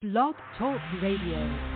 Blog Talk Radio.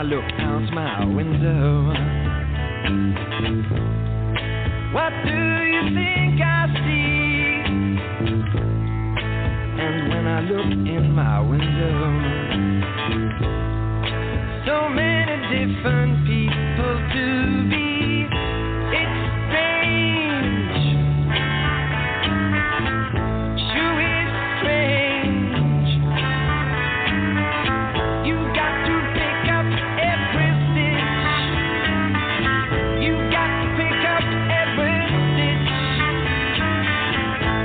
look out my window, what do you think I see? And when I look in my window, so many different people to be. It's strange, sure is strange. You got to pick up every stitch. You got to pick up every stitch.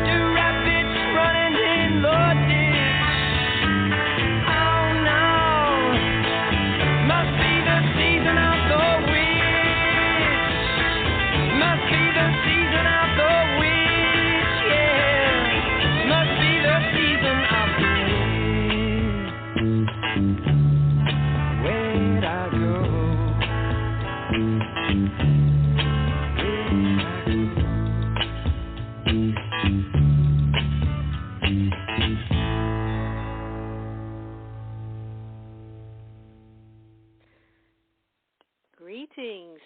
The rabbits running in the ditch. Oh no, must be the season of the witch. Must be the season of the witch, yeah. Must be the season of the witch. Where'd I go? Greetings.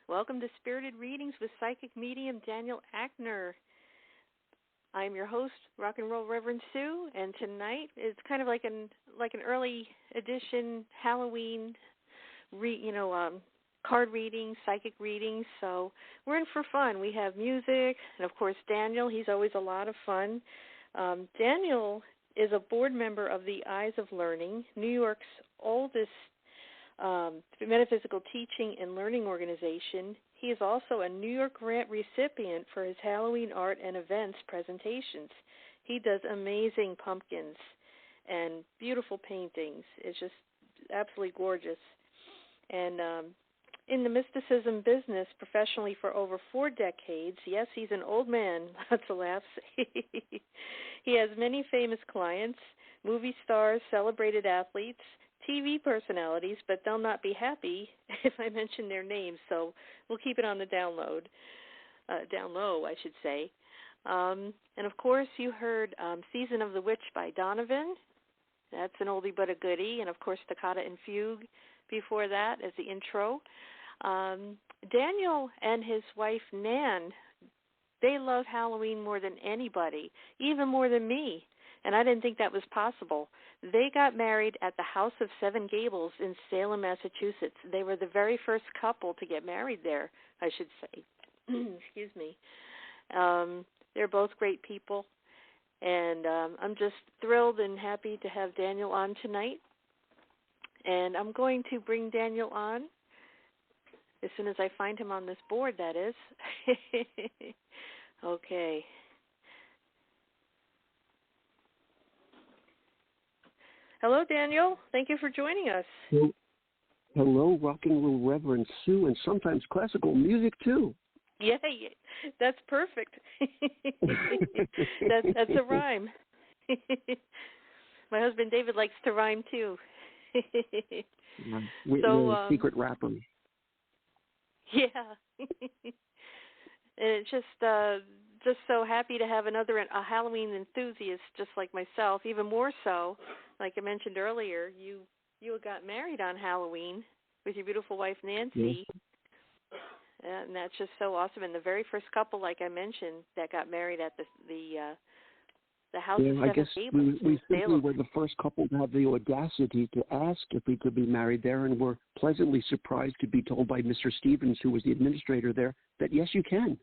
Welcome to Spirited Readings with Psychic Medium Daniel Akner. I'm your host, Rock and Roll Reverend Sue, and tonight is kind of like an early edition Halloween, card reading, psychic reading. So we're in for fun. We have music, and of course Daniel. He's always a lot of fun. Daniel is a board member of the Eyes of Learning, New York's oldest metaphysical teaching and learning organization. He is also a New York grant recipient for his Halloween art and events presentations. He does amazing pumpkins and beautiful paintings. It's just absolutely gorgeous. And in the mysticism business professionally for over 4 decades, yes, he's an old man, lots of laughs. He has many famous clients, movie stars, celebrated athletes, TV personalities, but they'll not be happy if I mention their names, so we'll keep it on the down low, I should say. And, of course, you heard Season of the Witch by Donovan. That's an oldie but a goodie. And, of course, Toccata and Fugue before that as the intro. Daniel and his wife, Nan, they love Halloween more than anybody, even more than me. And I didn't think that was possible. They got married at the House of Seven Gables in Salem, Massachusetts. They were the very first couple to get married there, I should say. Excuse me. They're both great people. And I'm just thrilled and happy to have Daniel on tonight. And I'm going to bring Daniel on as soon as I find him on this board, that is. Okay. Hello, Daniel. Thank you for joining us. Hello, Rock and Roll Reverend Sue, and sometimes classical music, too. Yeah, that's perfect. That's a rhyme. My husband David likes to rhyme, too. We're a secret rapper. Yeah. And it's just so happy to have a Halloween enthusiast just like myself, even more so. Like I mentioned earlier, you got married on Halloween with your beautiful wife, Nancy. Yes. And that's just so awesome. And the very first couple, like I mentioned, that got married at the House of Seven Gables. We simply were the first couple to have the audacity to ask if we could be married there, and were pleasantly surprised to be told by Mr. Stevens, who was the administrator there, that yes, you can.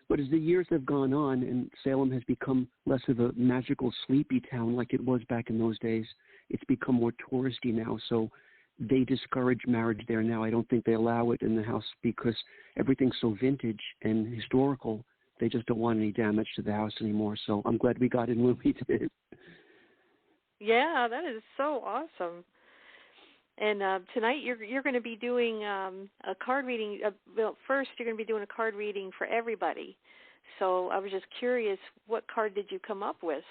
But as the years have gone on and Salem has become less of a magical sleepy town like it was back in those days, it's become more touristy now. So they discourage marriage there now. I don't think they allow it in the house because everything's so vintage and historical. They just don't want any damage to the house anymore. So I'm glad we got in when we did. Yeah, that is so awesome. And tonight you're going to be doing a card reading. First, you're going to be doing a card reading for everybody. So I was just curious, what card did you come up with?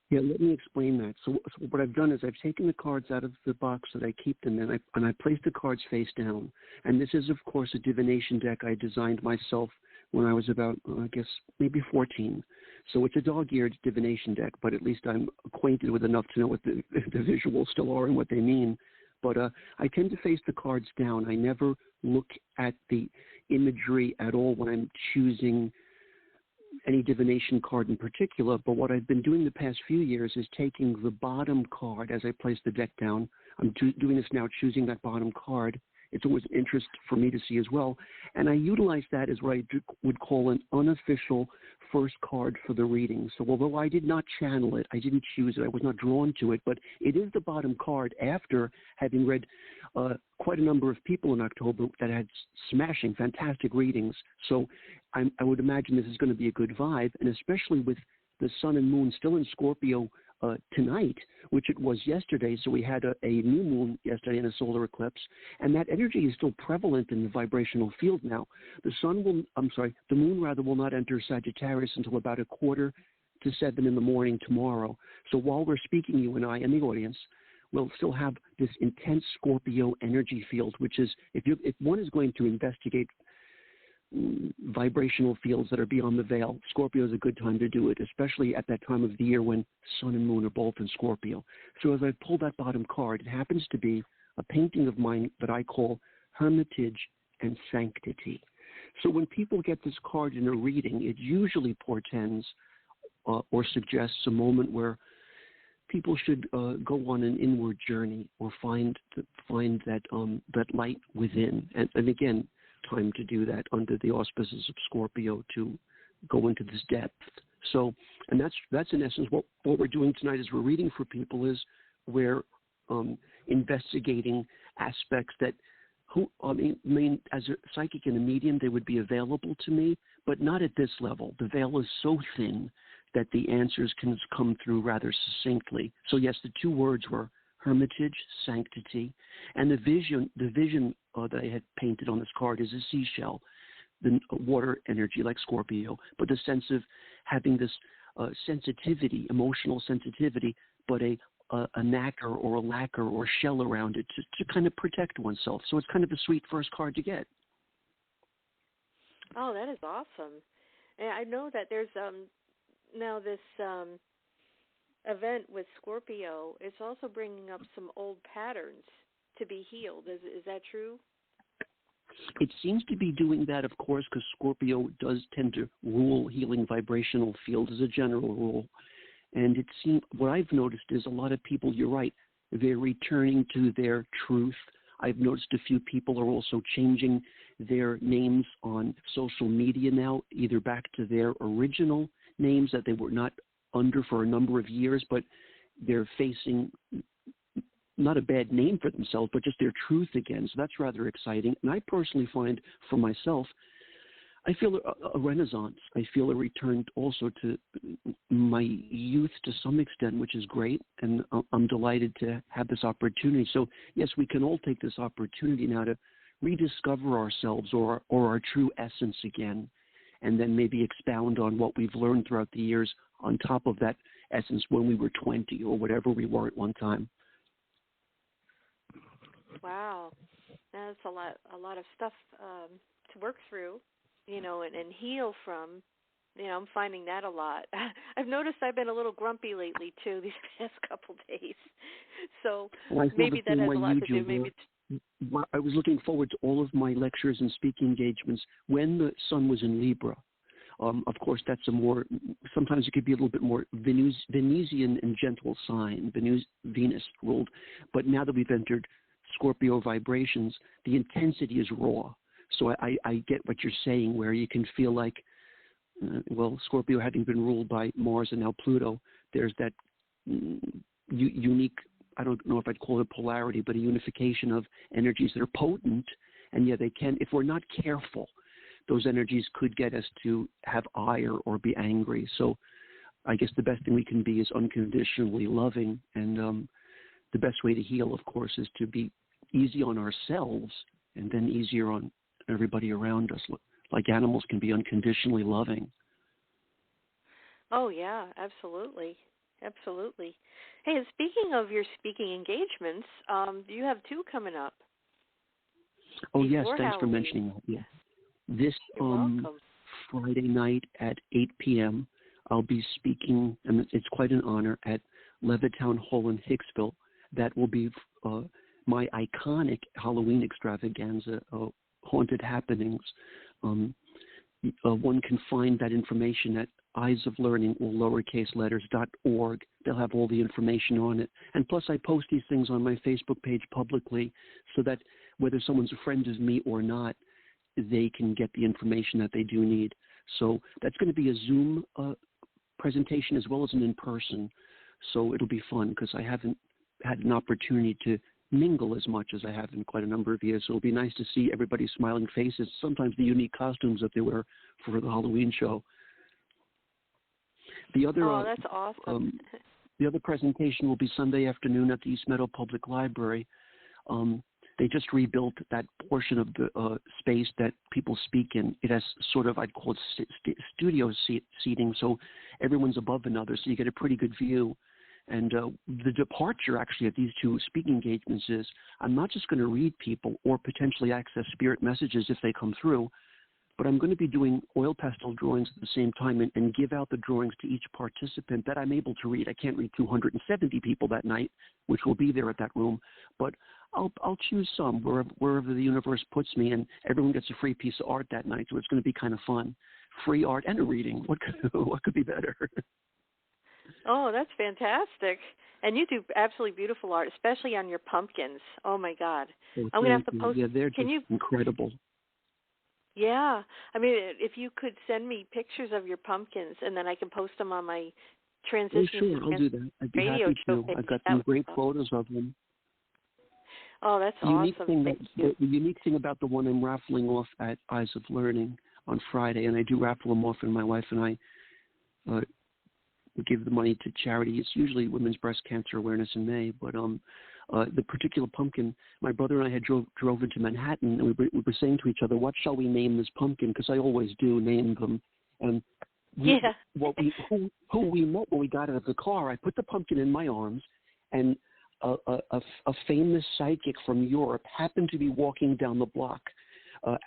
Yeah, let me explain that. So what I've done is I've taken the cards out of the box that I keep them in, and I placed the cards face down. And this is, of course, a divination deck I designed myself when I was about, I guess, maybe 14. So it's a dog-eared divination deck, but at least I'm acquainted with enough to know what the visuals still are and what they mean. But I tend to face the cards down. I never look at the imagery at all when I'm choosing any divination card in particular. But what I've been doing the past few years is taking the bottom card as I place the deck down. I'm doing this now, choosing that bottom card. It's always an interest for me to see as well. And I utilize that as what I would call an unofficial first card for the reading. So although I did not channel it, I didn't choose it, I was not drawn to it, but it is the bottom card after having read quite a number of people in October that had smashing, fantastic readings. So I would imagine this is going to be a good vibe, and especially with the sun and moon still in Scorpio tonight, which it was yesterday. So we had a new moon yesterday and a solar eclipse, and that energy is still prevalent in the vibrational field now. The moon will not enter Sagittarius until about 6:45 in the morning tomorrow. So while we're speaking, you and I and the audience, we'll still have this intense Scorpio energy field, which is, if one is going to investigate vibrational fields that are beyond the veil, Scorpio is a good time to do it, especially at that time of the year when sun and moon are both in Scorpio. So as I pull that bottom card, it happens to be a painting of mine that I call Hermitage and Sanctity. So when people get this card in a reading, it usually portends or suggests a moment where people should go on an inward journey or find that light within. And again, time to do that under the auspices of Scorpio, to go into this depth. So, and that's in essence what we're doing tonight is we're reading for people, is we're investigating aspects that as a psychic and a medium, they would be available to me, but not at this level. The veil is so thin that the answers can come through rather succinctly. So yes, the two words were Hermitage, Sanctity, and the vision that I had painted on this card is a seashell, the water energy like Scorpio, but the sense of having this sensitivity, emotional sensitivity, but a nacre or a lacquer or shell around it to kind of protect oneself. So it's kind of a sweet first card to get. Oh, that is awesome. And I know that there's now this event with Scorpio. It's also bringing up some old patterns to be healed. Is that true? It seems to be doing that, of course, because Scorpio does tend to rule healing vibrational fields as a general rule. And it seems, what I've noticed is a lot of people, you're right, they're returning to their truth. I've noticed a few people are also changing their names on social media now, either back to their original names that they were not under for a number of years, but they're facing not a bad name for themselves, but just their truth again. So that's rather exciting. And I personally find for myself, I feel a renaissance. I feel a return also to my youth to some extent, which is great. And I'm delighted to have this opportunity. So yes, we can all take this opportunity now to rediscover ourselves or our true essence again, and then maybe expound on what we've learned throughout the years on top of that essence when we were 20 or whatever we were at one time. Wow, that's a lot of stuff to work through, and heal from. I'm finding that a lot. I've noticed I've been a little grumpy lately too these past couple days. So maybe that has a lot to do. Maybe I was looking forward to all of my lectures and speaking engagements when the sun was in Libra. Of course, that's sometimes it could be a little bit more Venusian and gentle sign, Venus ruled. But now that we've entered Scorpio vibrations, the intensity is raw. So I get what you're saying, where you can feel like, Scorpio having been ruled by Mars and now Pluto, there's that unique, I don't know if I'd call it polarity, but a unification of energies that are potent, and yet they can, if we're not careful, those energies could get us to have ire or be angry. So I guess the best thing we can be is unconditionally loving, and the best way to heal, of course, is to be easy on ourselves and then easier on everybody around us, like animals can be unconditionally loving. Oh, yeah, absolutely. Absolutely. Hey, and speaking of your speaking engagements, you have two coming up. Oh, yes, thanks for mentioning that. Yeah. This Friday night at 8 p.m., I'll be speaking, and it's quite an honor, at Levittown Hall in Hicksville. That will be my iconic Halloween extravaganza, Haunted Happenings. One can find that information at eyesoflearning, all lowercase letters, .org. They'll have all the information on it. And plus, I post these things on my Facebook page publicly so that whether someone's a friend of me or not, they can get the information that they do need. So that's going to be a Zoom presentation as well as an in-person. So it'll be fun because I haven't had an opportunity to mingle as much as I have in quite a number of years. So it'll be nice to see everybody's smiling faces, sometimes the unique costumes that they wear for the Halloween show. The other, that's awesome. The other presentation will be Sunday afternoon at the East Meadow Public Library. They just rebuilt that portion of the space that people speak in. It has sort of, I'd call it studio seating, so everyone's above another, so you get a pretty good view. And the departure, actually, of these two speaking engagements is I'm not just going to read people or potentially access spirit messages if they come through, but I'm going to be doing oil pastel drawings at the same time and give out the drawings to each participant that I'm able to read. I can't read 270 people that night, which will be there at that room, but I'll choose some wherever the universe puts me, and everyone gets a free piece of art that night, so it's going to be kind of fun. Free art and a reading. What could be better? Oh, that's fantastic. And you do absolutely beautiful art, especially on your pumpkins. Oh, my God. Oh, I'm going to have to post. Yeah, they're just incredible. Yeah. I mean, if you could send me pictures of your pumpkins, and then I can post them on my Transition. Oh, sure, I'll do that. I'd be happy to. I've got some great photos of them. Oh, that's awesome. The unique thing about the one I'm raffling off at Eyes of Learning on Friday, and I do raffle them off, and my wife and I give the money to charity. It's usually Women's Breast Cancer Awareness in May, but the particular pumpkin, my brother and I had drove into Manhattan, and we were saying to each other, what shall we name this pumpkin? Because I always do name them. And who we met when we got out of the car, I put the pumpkin in my arms, and a famous psychic from Europe happened to be walking down the block.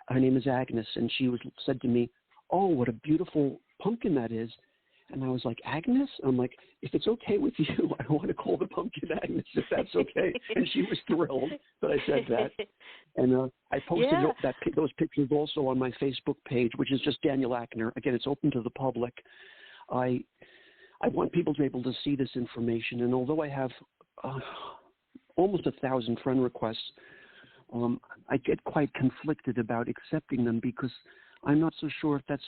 Her name is Agnes, and she said to me, "Oh, what a beautiful pumpkin that is." And I was like, "Agnes?" I'm like, "If it's okay with you, I want to call the pumpkin Agnes, if that's okay." And she was thrilled that I said that. And I posted those pictures also on my Facebook page, which is just Daniel Akner. Again, it's open to the public. I want people to be able to see this information. And although I have almost 1,000 friend requests, I get quite conflicted about accepting them because I'm not so sure if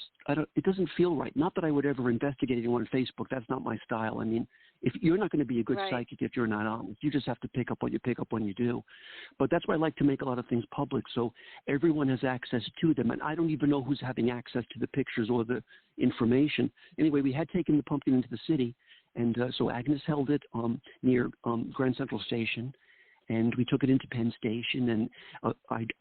it doesn't feel right. Not that I would ever investigate anyone on Facebook. That's not my style. I mean, if you're not going to be a good psychic if you're not honest. You just have to pick up what you pick up when you do. But that's why I like to make a lot of things public so everyone has access to them. And I don't even know who's having access to the pictures or the information. Anyway, we had taken the pumpkin into the city, and so Agnes held it near Grand Central Station. And we took it into Penn Station, and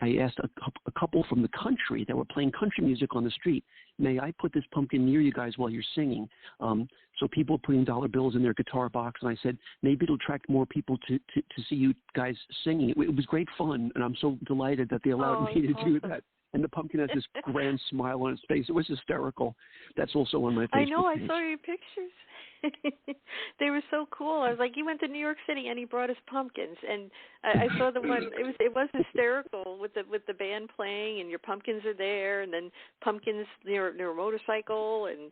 I asked a couple from the country that were playing country music on the street, may I put this pumpkin near you guys while you're singing? So people were putting dollar bills in their guitar box, and I said, maybe it'll attract more people to see you guys singing. It was great fun, and I'm so delighted that they allowed me to do that. And the pumpkin has this grand smile on its face. It was hysterical. That's also on my Facebook page. I saw your pictures. They were so cool. I was like, you went to New York City and he brought us pumpkins. And I saw the one. It was hysterical with the band playing, and your pumpkins are there, and then pumpkins near a motorcycle. And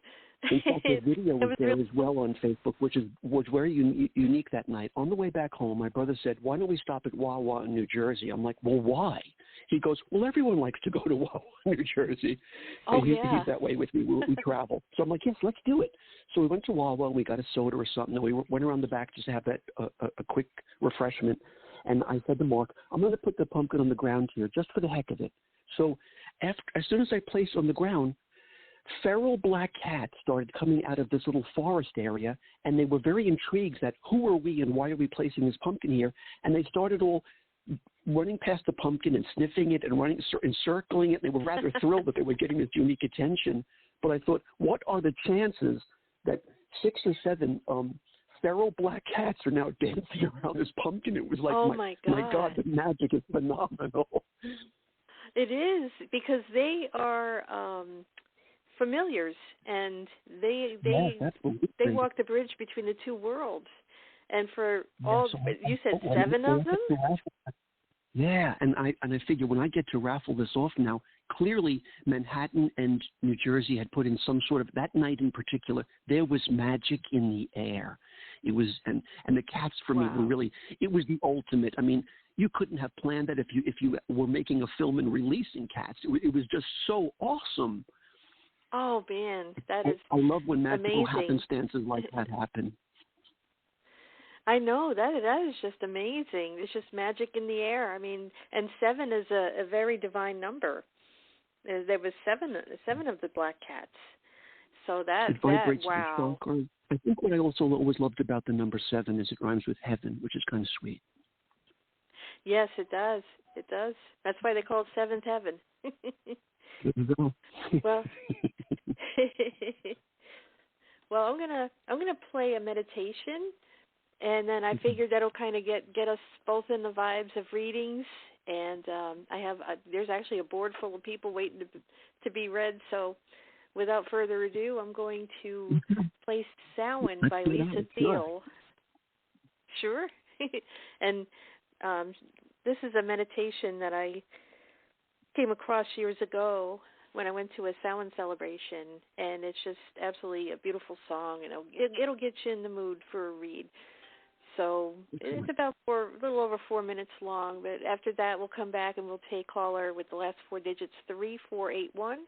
in fact, the video was there as well on Facebook, which was very unique that night. On the way back home, my brother said, "Why don't we stop at Wawa in New Jersey?" I'm like, "Well, why?" He goes, "Well, everyone likes to go to Wawa, New Jersey." And he's that way with me. We travel. So I'm like, yes, let's do it. So we went to Wawa, and we got a soda or something, and we went around the back just to have that a quick refreshment. And I said to Mark, I'm going to put the pumpkin on the ground here just for the heck of it. So as soon as I placed it on the ground, feral black cats started coming out of this little forest area, and they were very intrigued that who are we and why are we placing this pumpkin here? And they started all running past the pumpkin and sniffing it and running and circling it. They were rather thrilled that they were getting this unique attention. But I thought, what are the chances that 6 or 7 feral black cats are now dancing around this pumpkin? It was like, my God, the magic is phenomenal. It is, because they are familiars, and they walk the bridge between the two worlds. And for you said 7 of them? Yeah, and I figure when I get to raffle this off now, clearly Manhattan and New Jersey had put in some sort of, that night in particular, there was magic in the air. It was, and the cats for me were really, it was the ultimate. I mean, you couldn't have planned that if you were making a film and releasing Cats. It was just so awesome. Oh man, that is I love when magical amazing. happenstances like that happen. I know that is just amazing. It's just magic in the air. I mean, and 7 is a very divine number. There was seven of the black cats. So that wow. I think what I also always loved about the number 7 is it rhymes with heaven, which is kind of sweet. Yes, it does. It does. That's why they call it Seventh Heaven. Well, well, I'm gonna play a meditation, and then I figured that'll kind of get us both in the vibes of readings. And I have there's actually a board full of people waiting to be read. So, without further ado, I'm going to play Samhain by Lisa Thiel. Sure. And this is a meditation that I came across years ago when I went to a Samhain celebration, and it's just absolutely a beautiful song, and it'll get you in the mood for a read. So it's about a little over 4 minutes long, but after that we'll come back and we'll take caller with the last 4 digits, 3481.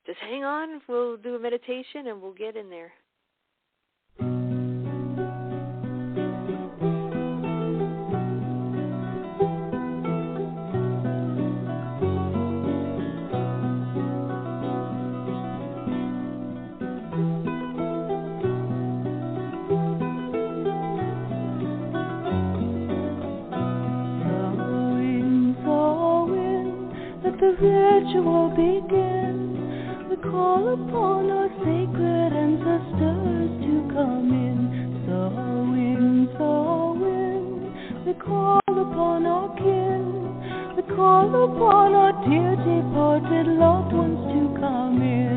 Just hang on, we'll do a meditation and we'll get in there. The ritual begins. We call upon our sacred ancestors to come in. Samhain. We call upon our kin. We call upon our dear departed loved ones to come in.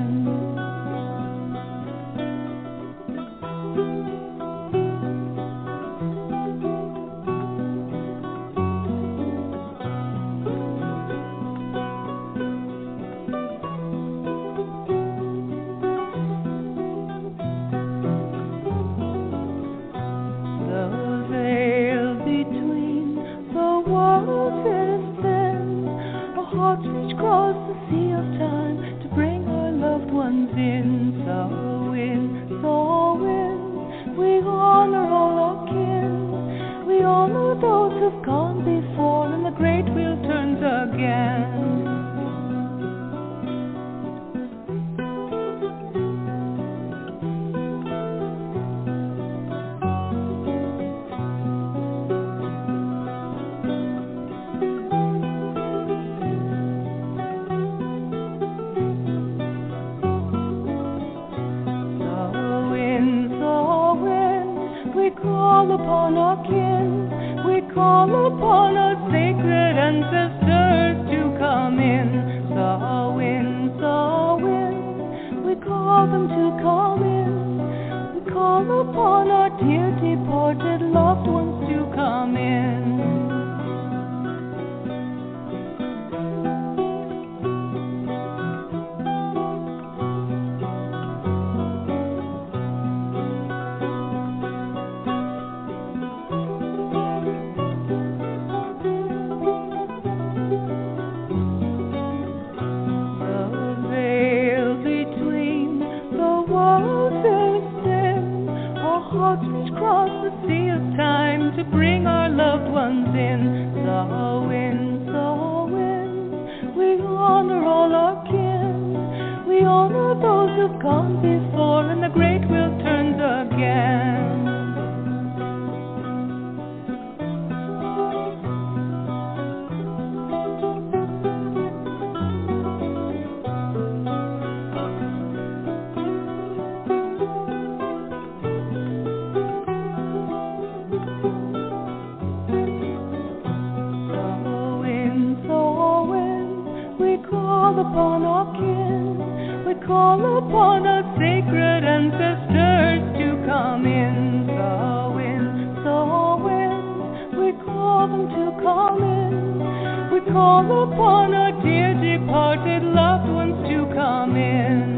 call upon our dear departed loved ones to come in.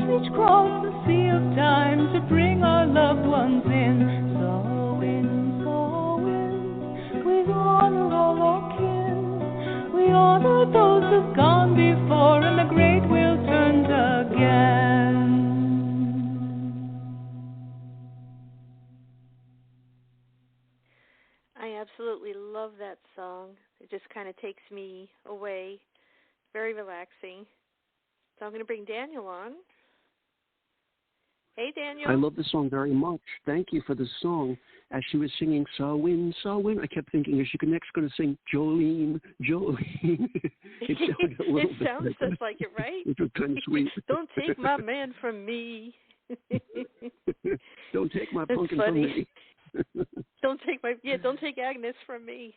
Reach across the sea of time to bring our loved ones in. So in, we honor all our kin. We honor those who've gone before, and the great wheel turns again. I absolutely love that song. It just kind of takes me away. Very relaxing. So I'm going to bring Daniel on. Hey, Daniel. I love the song very much. Thank you for the song. As she was singing So In, I kept thinking, is she next going to sing Jolene, Jolene? It sounds just like it, right? Which was kind of sweet. Don't take my man from me. Don't take my pumpkin from me. Don't take Agnes from me.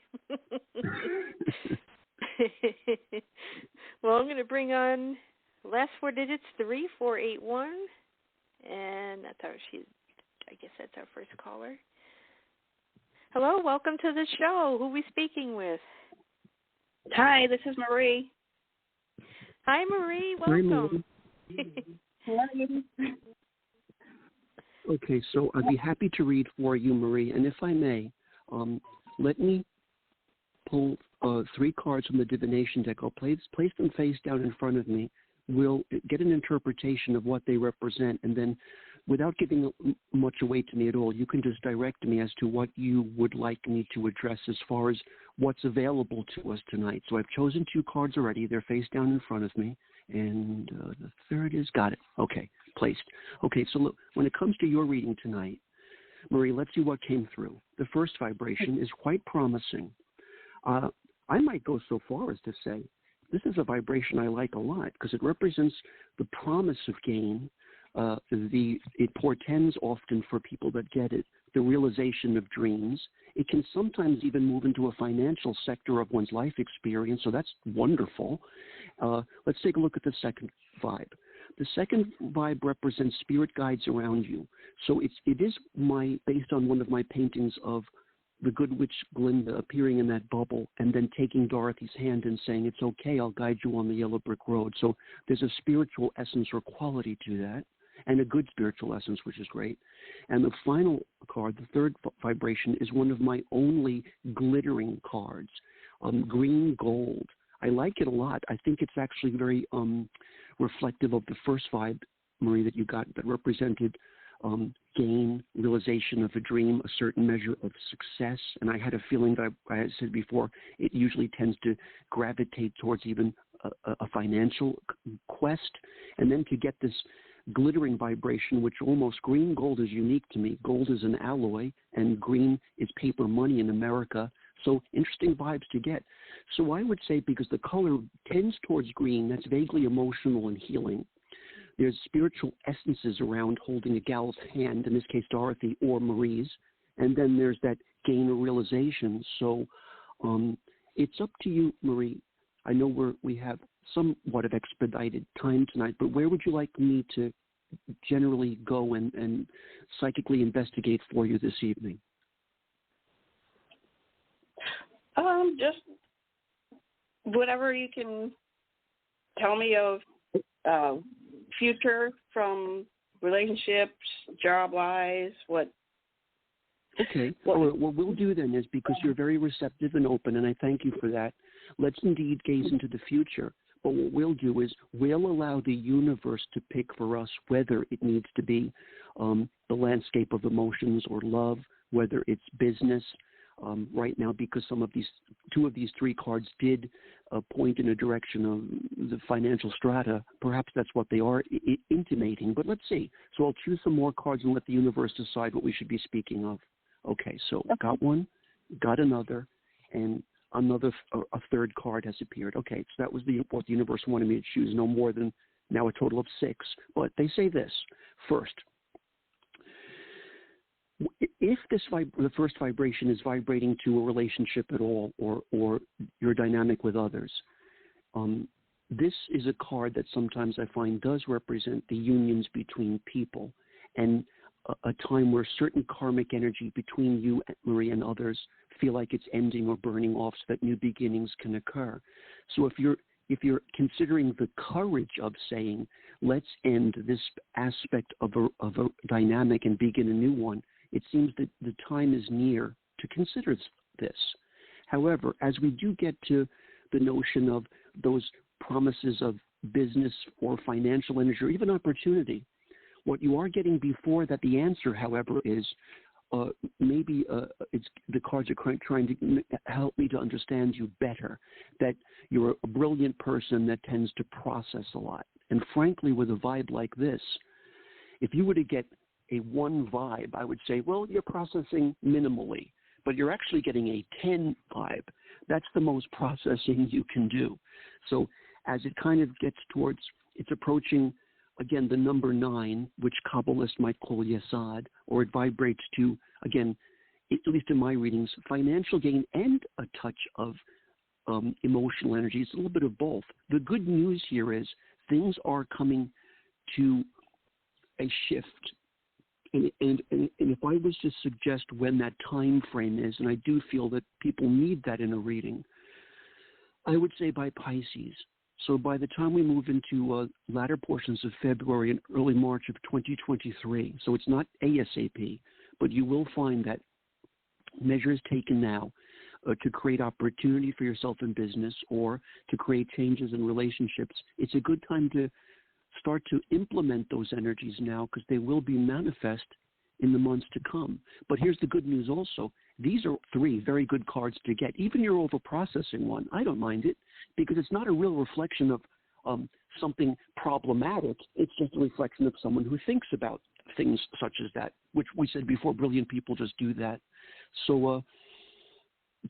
Well, I'm going to bring on last four digits, 3481. And I guess that's our first caller. Hello, welcome to the show. Who are we speaking with? Hi, this is Marie. Hi, Marie. Welcome. Hello. Okay, so I'd be happy to read for you, Marie. And if I may, let me pull 3 cards from the divination deck. I'll place them face down in front of me. We'll get an interpretation of what they represent, and then without giving much away to me at all, you can just direct me as to what you would like me to address as far as what's available to us tonight. So I've chosen 2 cards already. They're face down in front of me, and the third is, got it. Okay, placed. Okay, so look, when it comes to your reading tonight, Marie, let's see what came through. The first vibration is quite promising. I might go so far as to say, this is a vibration I like a lot because it represents the promise of gain. It portends often for people that get it, the realization of dreams. It can sometimes even move into a financial sector of one's life experience, so that's wonderful. Let's take a look at the second vibe. The second vibe represents spirit guides around you. So it is based on one of my paintings of the good witch Glinda appearing in that bubble and then taking Dorothy's hand and saying, it's okay, I'll guide you on the yellow brick road. So there's a spiritual essence or quality to that, and a good spiritual essence, which is great. And the final card, the third vibration, is one of my only glittering cards, green gold. I like it a lot. I think it's actually very reflective of the first vibe, Marie, that you got, that represented gain, realization of a dream, a certain measure of success. And I had a feeling that I said before, it usually tends to gravitate towards even a financial quest. And then to get this glittering vibration, which almost green gold is unique to me. Gold is an alloy, and green is paper money in America. So interesting vibes to get. So I would say, because the color tends towards green, that's vaguely emotional and healing. There's spiritual essences around holding a gal's hand, in this case Dorothy or Marie's, and then there's that gain or realization. So it's up to you, Marie. I know we have somewhat of expedited time tonight, but where would you like me to generally go and psychically investigate for you this evening? Just whatever you can tell me of future, from relationships, job-wise, what. Okay. What we'll do then is, because you're very receptive and open, and I thank you for that, let's indeed gaze into the future. But what we'll do is we'll allow the universe to pick for us whether it needs to be the landscape of emotions or love, whether it's business. Right now, because two of these 3 cards did point in a direction of the financial strata, perhaps that's what they are intimating. But let's see. So I'll choose some more cards and let the universe decide what we should be speaking of. Okay, so got one, got another, and a third card has appeared. Okay, so that was what the universe wanted me to choose, no more than now a total of 6. But they say this first. If the first vibration is vibrating to a relationship at all, or your dynamic with others, this is a card that sometimes I find does represent the unions between people, and a time where certain karmic energy between you, Marie, and others feel like it's ending or burning off, so that new beginnings can occur. So if you're considering the courage of saying, let's end this aspect of a dynamic and begin a new one, it seems that the time is near to consider this. However, as we do get to the notion of those promises of business or financial energy or even opportunity, what you are getting before that, the answer, however, is maybe it's the cards are trying to help me to understand you better, that you're a brilliant person that tends to process a lot. And frankly, with a vibe like this, if you were to get a 1 vibe, I would say, well, you're processing minimally, but you're actually getting a 10 vibe. That's the most processing you can do. So as it kind of gets towards, it's approaching, again, the number 9, which Kabbalists might call Yesod, or it vibrates to, again, at least in my readings, financial gain and a touch of emotional energy. It's a little bit of both. The good news here is things are coming to a shift. And if I was to suggest when that time frame is, and I do feel that people need that in a reading, I would say by Pisces. So by the time we move into latter portions of February and early March of 2023, so it's not ASAP, but you will find that measures taken now to create opportunity for yourself in business or to create changes in relationships, it's a good time to start to implement those energies now, because they will be manifest in the months to come. But here's the good news also. These are 3 very good cards to get. Even your over-processing one, I don't mind it, because it's not a real reflection of something problematic. It's just a reflection of someone who thinks about things such as that, which we said before, brilliant people just do that. So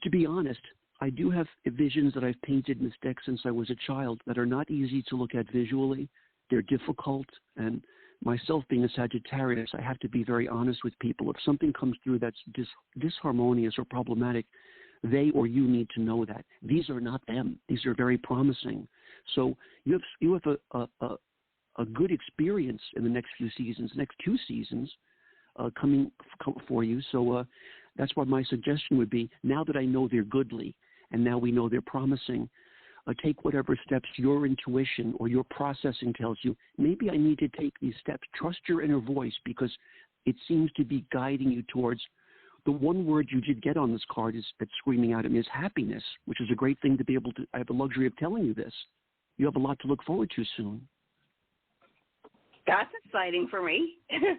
to be honest, I do have visions that I've painted in this deck since I was a child that are not easy to look at visually. They're difficult, and myself being a Sagittarius, I have to be very honest with people. If something comes through that's disharmonious or problematic, they or you need to know that. These are not them. These are very promising. So you have a good experience in the next few seasons, next 2 seasons coming for you. So that's why my suggestion would be, now that I know they're goodly and now we know they're promising, take whatever steps your intuition or your processing tells you. Maybe I need to take these steps. Trust your inner voice, because it seems to be guiding you towards the one word you did get on this card that's screaming out at me is happiness, which is a great thing to be able to. I have the luxury of telling you this. You have a lot to look forward to soon. That's exciting for me. Yes,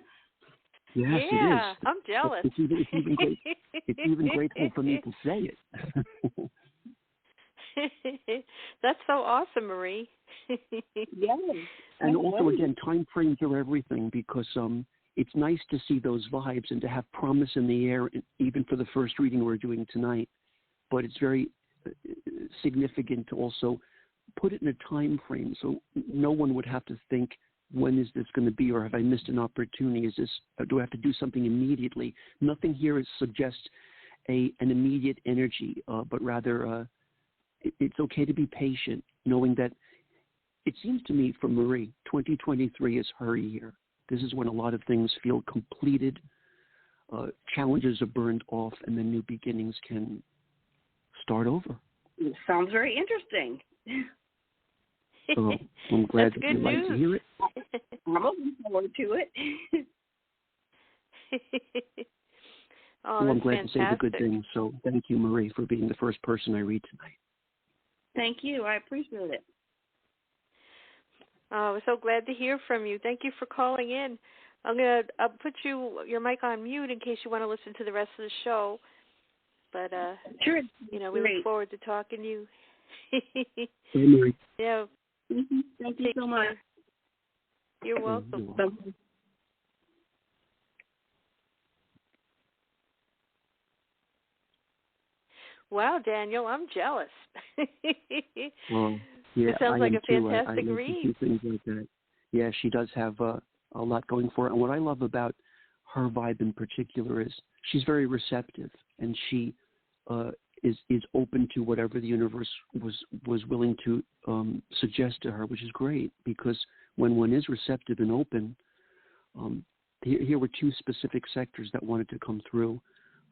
yeah, it is. I'm jealous. It's even grateful for me to say it. That's so awesome, Marie. Yes. And also, again, time frames are everything, because it's nice to see those vibes and to have promise in the air, even for the first reading we're doing tonight. But it's very significant to also put it in a time frame, so no one would have to think, when is this going to be, or have I missed an opportunity? Do I have to do something immediately? Nothing here suggests an immediate energy, but rather it's okay to be patient, knowing that it seems to me, for Marie, 2023 is her year. This is when a lot of things feel completed, challenges are burned off, and then new beginnings can start over. It sounds very interesting. So I'm glad That's that you good like news. to hear it. I'm looking forward to it. Oh, Well, I'm that's glad fantastic. to say the good things. So thank you, Marie, for being the first person I read tonight. Thank you. I appreciate it. Oh, we're so glad to hear from you. Thank you for calling in. I'll put your mic on mute in case you want to listen to the rest of the show. But Sure. we Great. look forward to talking to you. Hey, Marie. Yeah. Mm-hmm. Thank you so much. You're welcome. Bye. Wow, Daniel, I'm jealous. Yeah, it sounds I like am a too. fantastic I love read. to do things like that. Yeah, she does have a lot going for her. And what I love about her vibe in particular is she's very receptive, and she is open to whatever the universe was willing to suggest to her, which is great, because when one is receptive and open, here were two specific sectors that wanted to come through: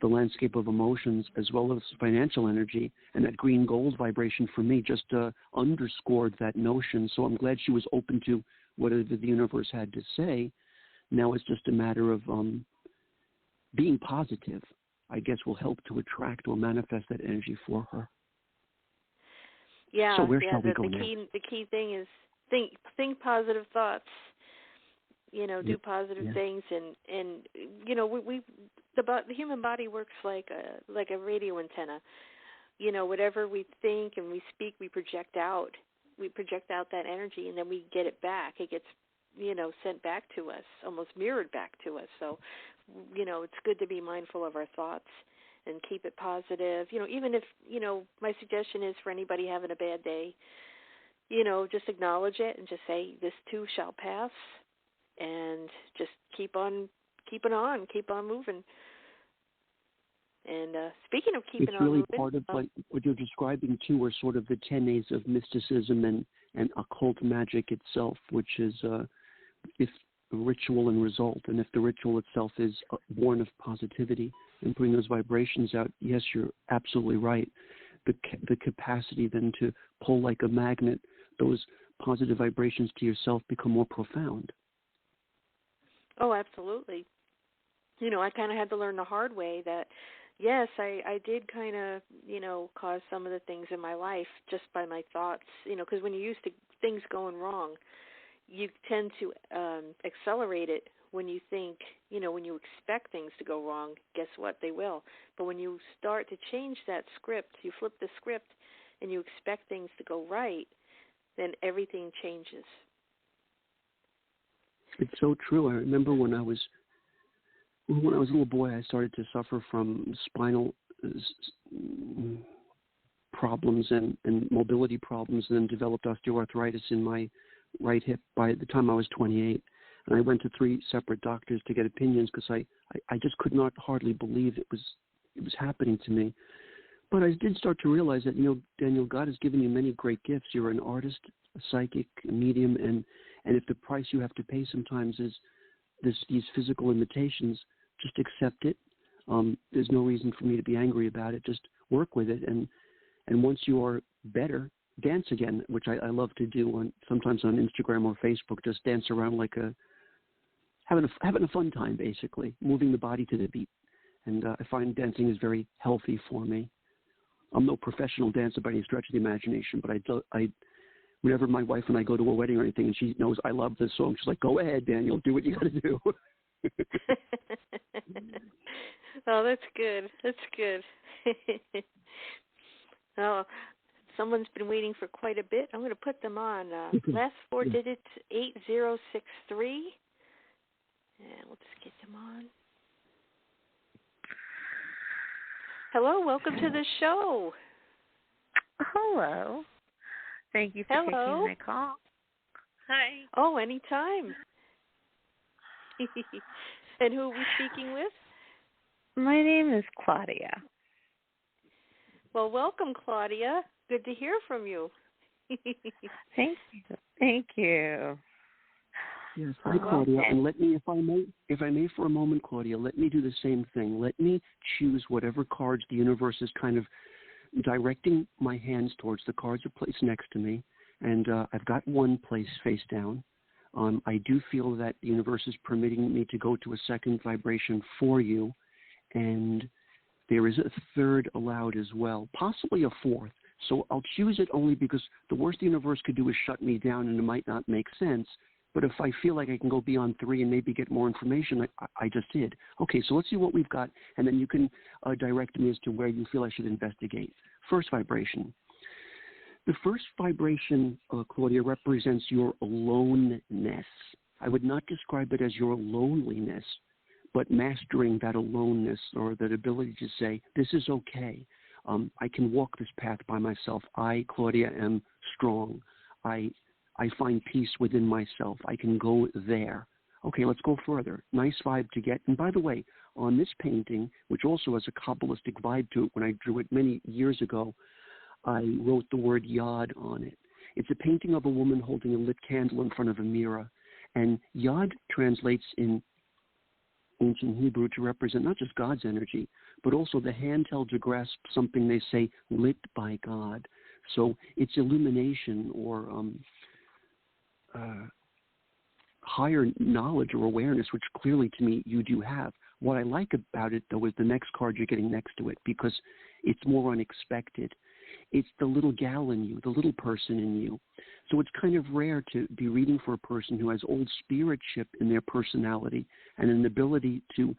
the landscape of emotions as well as financial energy, and that green gold vibration for me just underscored that notion. So I'm glad she was open to whatever the universe had to say. Now it's just a matter of being positive, I guess, will help to attract or manifest that energy for her. Yeah, so where shall we go the now? key thing is think positive thoughts. Do positive things, and the human body works like a radio antenna. Whatever we think and we speak, we project out. We project out that energy, and then we get it back. It gets sent back to us, almost mirrored back to us. So, it's good to be mindful of our thoughts and keep it positive. Even if, my suggestion is for anybody having a bad day, just acknowledge it and just say, this too shall pass, and just keep on moving. And speaking of keeping on moving, it's really part of like what you're describing too, are sort of the 10 A's of mysticism and occult magic itself, which is if ritual and result, and if the ritual itself is born of positivity and bring those vibrations out, yes, you're absolutely right. The capacity then to pull like a magnet, those positive vibrations to yourself become more profound. Oh, absolutely. I kind of had to learn the hard way that, yes, I did kind of, cause some of the things in my life just by my thoughts, because when you're used to things going wrong, you tend to accelerate it when you think, when you expect things to go wrong, guess what? They will. But when you start to change that script, you flip the script and you expect things to go right, then everything changes. It's so true. I remember when I was a little boy, I started to suffer from spinal problems and mobility problems, and then developed osteoarthritis in my right hip by the time I was 28. And I went to 3 separate doctors to get opinions because I just could not hardly believe it was happening to me. But I did start to realize that, Daniel, God has given you many great gifts. You're an artist, a psychic, a medium, and if the price you have to pay sometimes is these physical limitations, just accept it. There's no reason for me to be angry about it. Just work with it, and once you are better, dance again, which I love to do sometimes on Instagram or Facebook. Just dance around like having a fun time, basically, moving the body to the beat. And I find dancing is very healthy for me. I'm no professional dancer by any stretch of the imagination, but I whenever my wife and I go to a wedding or anything, and she knows I love this song, she's like, "Go ahead, Daniel, do what you got to do." Oh, that's good. That's good. Oh, someone's been waiting for quite a bit. I'm going to put them on. Last 4 digits, 8063. And we'll just get them on. Hello, welcome to the show. Hello. Thank you for taking my call. Hi. Oh, anytime. And who are we speaking with? My name is Claudia. Well, welcome, Claudia. Good to hear from you. Thank you. Thank you. Yes, hi, Claudia. And let me, if I may for a moment, Claudia, let me do the same thing. Let me choose whatever cards the universe is kind of directing my hands towards. The cards are placed next to me, and I've got one placed face down. I do feel that the universe is permitting me to go to a second vibration for you, and there is a third allowed as well, possibly a fourth. So I'll choose it only because the worst the universe could do is shut me down, and it might not make sense. But if I feel like I can go beyond 3 and maybe get more information, I just did. Okay, so let's see what we've got, and then you can direct me as to where you feel I should investigate. First vibration. The first vibration, Claudia, represents your aloneness. I would not describe it as your loneliness, but mastering that aloneness, or that ability to say, this is okay. I can walk this path by myself. I, Claudia, am strong. I find peace within myself. I can go there. Okay, let's go further. Nice vibe to get. And by the way, on this painting, which also has a Kabbalistic vibe to it, when I drew it many years ago, I wrote the word Yad on it. It's a painting of a woman holding a lit candle in front of a mirror. And Yad translates in ancient Hebrew to represent not just God's energy, but also the hand held to grasp something they say lit by God. So it's illumination or higher knowledge or awareness, which clearly to me you do have. What I like about it, though, is the next card you're getting next to it, because it's more unexpected. It's the little gal in you, the little person in you. So it's kind of rare to be reading for a person who has old spiritship in their personality and an ability to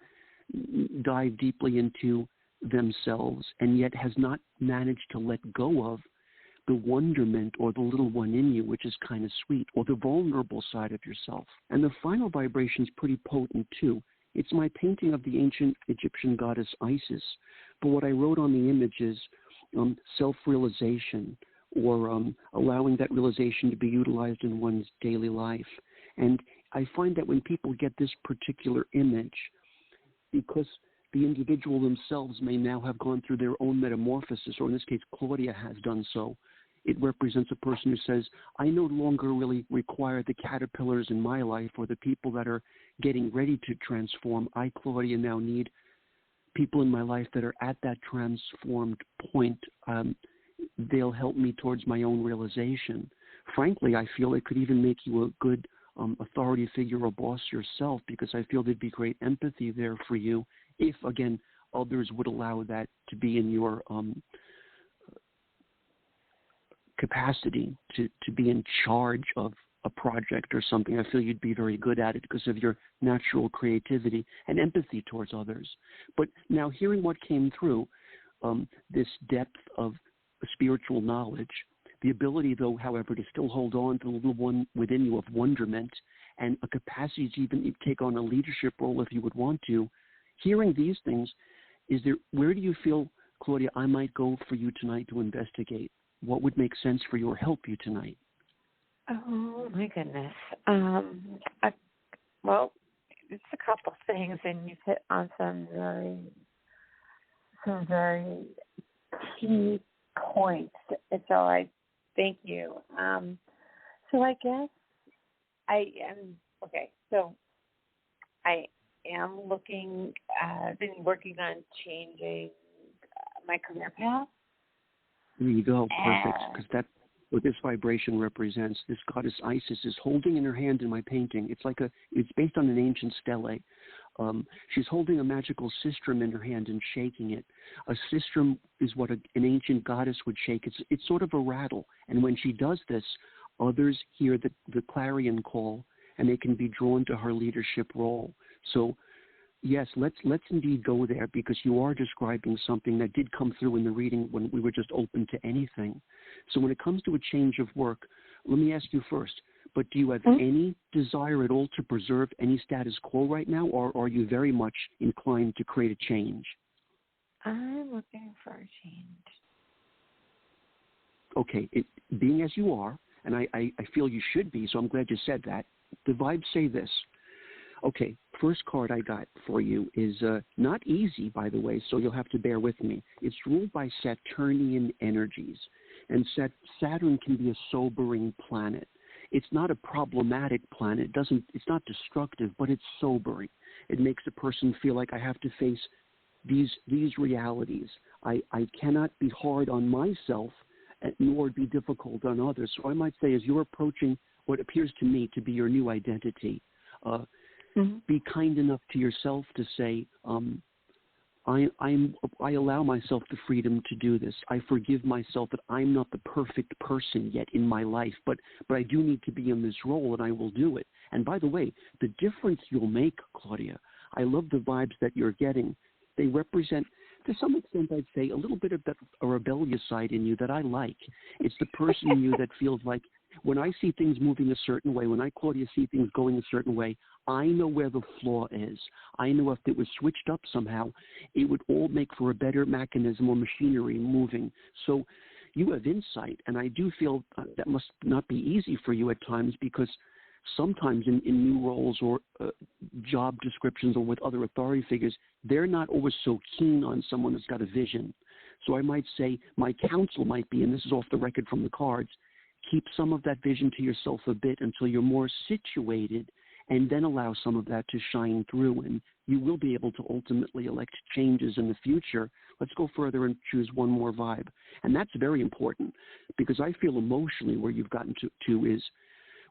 dive deeply into themselves and yet has not managed to let go of the wonderment or the little one in you, which is kind of sweet, or the vulnerable side of yourself. And the final vibration is pretty potent, too. It's my painting of the ancient Egyptian goddess Isis. But what I wrote on the image is self-realization, or allowing that realization to be utilized in one's daily life. And I find that when people get this particular image, because the individual themselves may now have gone through their own metamorphosis, or in this case, Claudia has done so. It represents a person who says, I no longer really require the caterpillars in my life or the people that are getting ready to transform. I, Claudia, now need people in my life that are at that transformed point. They'll help me towards my own realization. Frankly, I feel it could even make you a good authority figure or boss yourself, because I feel there'd be great empathy there for you if, again, others would allow that to be in your capacity to be in charge of a project or something. I feel you'd be very good at it because of your natural creativity and empathy towards others. But now hearing what came through, this depth of spiritual knowledge, the ability, though, however, to still hold on to the little one within you of wonderment and a capacity to even take on a leadership role if you would want to, hearing these things, where do you feel, Claudia, I might go for you tonight to investigate? What would make sense for you or help you tonight? Oh, my goodness. Well, it's a couple things, and you've hit on some very key points. And so I thank you. So I guess I am looking, been working on changing my career path. There you go. Perfect. Because that's what this vibration represents. This goddess Isis is holding in her hand in my painting. It's based on an ancient stele. She's holding a magical sistrum in her hand and shaking it. A sistrum is what an ancient goddess would shake. It's sort of a rattle. And when she does this, others hear the clarion call, and they can be drawn to her leadership role. So, yes, let's indeed go there, because you are describing something that did come through in the reading when we were just open to anything. So when it comes to a change of work, let me ask you first, but do you have any desire at all to preserve any status quo right now, or are you very much inclined to create a change? I'm looking for a change. Okay, being as you are, and I feel you should be, so I'm glad you said that, the vibes say this. Okay, first card I got for you is not easy, by the way, so you'll have to bear with me. It's ruled by Saturnian energies, and Saturn can be a sobering planet. It's not a problematic planet. It's not destructive, but it's sobering. It makes a person feel like I have to face these realities. I cannot be hard on myself, nor be difficult on others. So I might say, as you're approaching what appears to me to be your new identity, be kind enough to yourself to say, I allow myself the freedom to do this. I forgive myself that I'm not the perfect person yet in my life, but I do need to be in this role, and I will do it. And by the way, the difference you'll make, Claudia, I love the vibes that you're getting. They represent, to some extent, I'd say, a little bit of a rebellious side in you that I like. It's the person in you that feels like, when I see things moving a certain way, when I, Claudia, see things going a certain way, I know where the flaw is. I know if it was switched up somehow, it would all make for a better mechanism or machinery moving. So you have insight, and I do feel that must not be easy for you at times, because sometimes in new roles or job descriptions or with other authority figures, they're not always so keen on someone that's got a vision. So I might say my counsel might be, and this is off the record from the cards, keep some of that vision to yourself a bit until you're more situated, and then allow some of that to shine through, and you will be able to ultimately elect changes in the future. Let's go further and choose one more vibe. And that's very important, because I feel emotionally where you've gotten to is,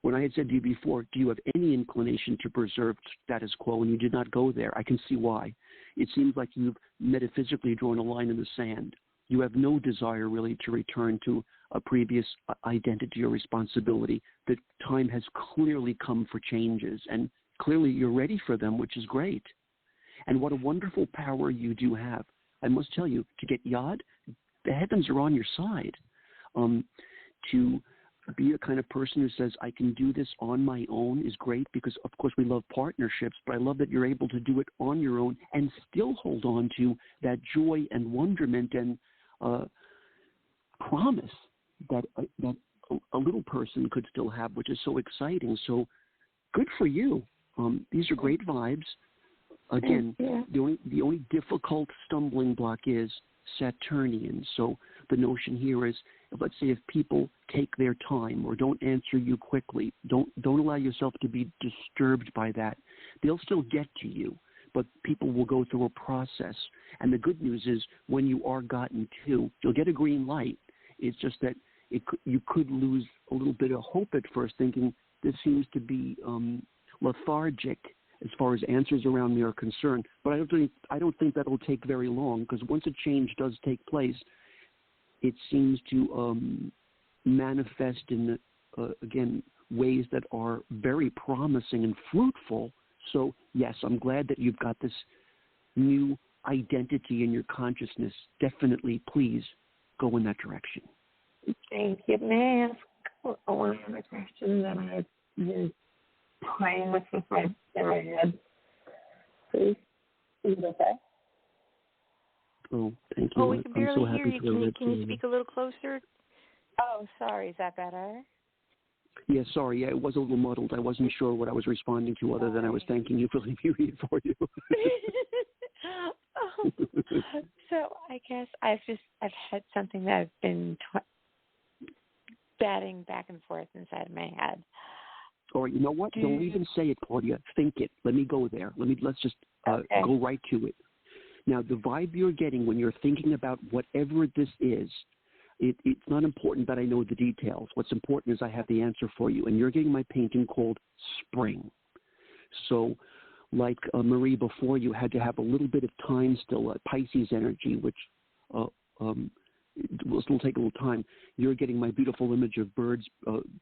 when I had said to you before, do you have any inclination to preserve status quo, and you did not go there, I can see why. It seems like you've metaphysically drawn a line in the sand. You have no desire really to return to a previous identity or responsibility. The time has clearly come for changes, and clearly you're ready for them, which is great. And what a wonderful power you do have. I must tell you, to get Yod, the heavens are on your side. To be a kind of person who says, I can do this on my own is great, because, of course, we love partnerships, but I love that you're able to do it on your own and still hold on to that joy and wonderment and promise that a little person could still have, which is so exciting. So good for you. These are great vibes. Again, the only difficult stumbling block is Saturnian. So the notion here is, let's say if people take their time or don't answer you quickly, don't allow yourself to be disturbed by that. They'll still get to you, but people will go through a process. And the good news is, when you are gotten to, you'll get a green light. It's just that you could lose a little bit of hope at first, thinking this seems to be lethargic as far as answers around me are concerned. But I don't think that'll take very long, because once a change does take place, it seems to manifest in, again, ways that are very promising and fruitful. So, yes, I'm glad that you've got this new identity in your consciousness. Definitely, please go in that direction. Thank you. May I ask one other question that I've been playing with in my head? Please? Is it okay? Oh, thank you. Oh, we can barely hear you. Can you speak a little closer? Oh, sorry. Is that better? Yeah, sorry. Yeah, it was a little muddled. I wasn't sure what I was responding to, other than I was thanking you for letting me read for you. So I guess I've had something that I've been batting back and forth inside my head. Or you know what? Don't even say it, Claudia. Think it. Let me go there. Let's just go right to it. Now, the vibe you're getting when you're thinking about whatever this is, it's not important that I know the details. What's important is I have the answer for you. And you're getting my painting called Spring. So, like Marie before you had to have a little bit of time still, Pisces energy, which will still take a little time. You're getting my beautiful image of birds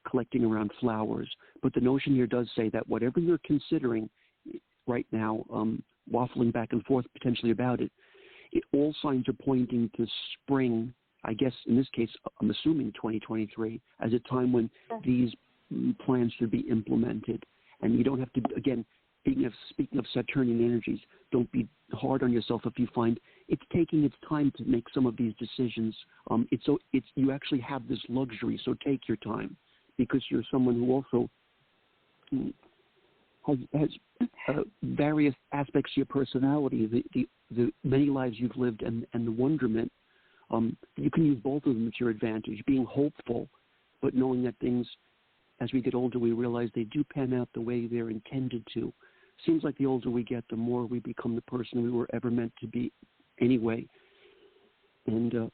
collecting around flowers. But the notion here does say that whatever you're considering right now, waffling back and forth potentially about it, all signs are pointing to spring. I guess in this case, I'm assuming 2023, as a time when these plans should be implemented. And you don't have to, again, speaking of Saturnian energies, don't be hard on yourself if you find it's taking its time to make some of these decisions. You actually have this luxury, so take your time, because you're someone who also has various aspects of your personality, the many lives you've lived, and the wonderment. You can use both of them to your advantage, being hopeful, but knowing that things, as we get older, we realize they do pan out the way they're intended to. Seems like the older we get, the more we become the person we were ever meant to be anyway. And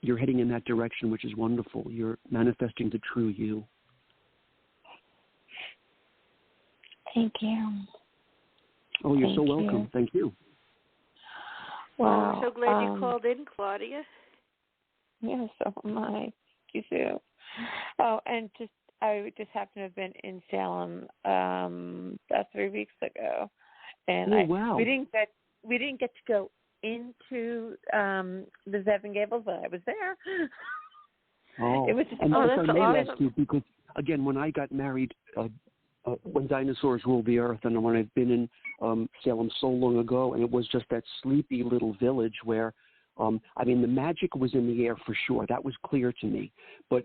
you're heading in that direction, which is wonderful. You're manifesting the true you. Thank you. Oh, you're so welcome. Thank you. Wow. I'm so glad you called in, Claudia. Yeah, so am I. Thank you too. Oh, and I just happened to have been in Salem about 3 weeks ago, and wow. we didn't get to go into the Seven Gables, but I was there. Oh, it was just, and that's I may awesome. ask you, because again, when I got married, when dinosaurs ruled the earth, and when I've been in Salem so long ago, and it was just that sleepy little village where I mean, the magic was in the air for sure. That was clear to me. But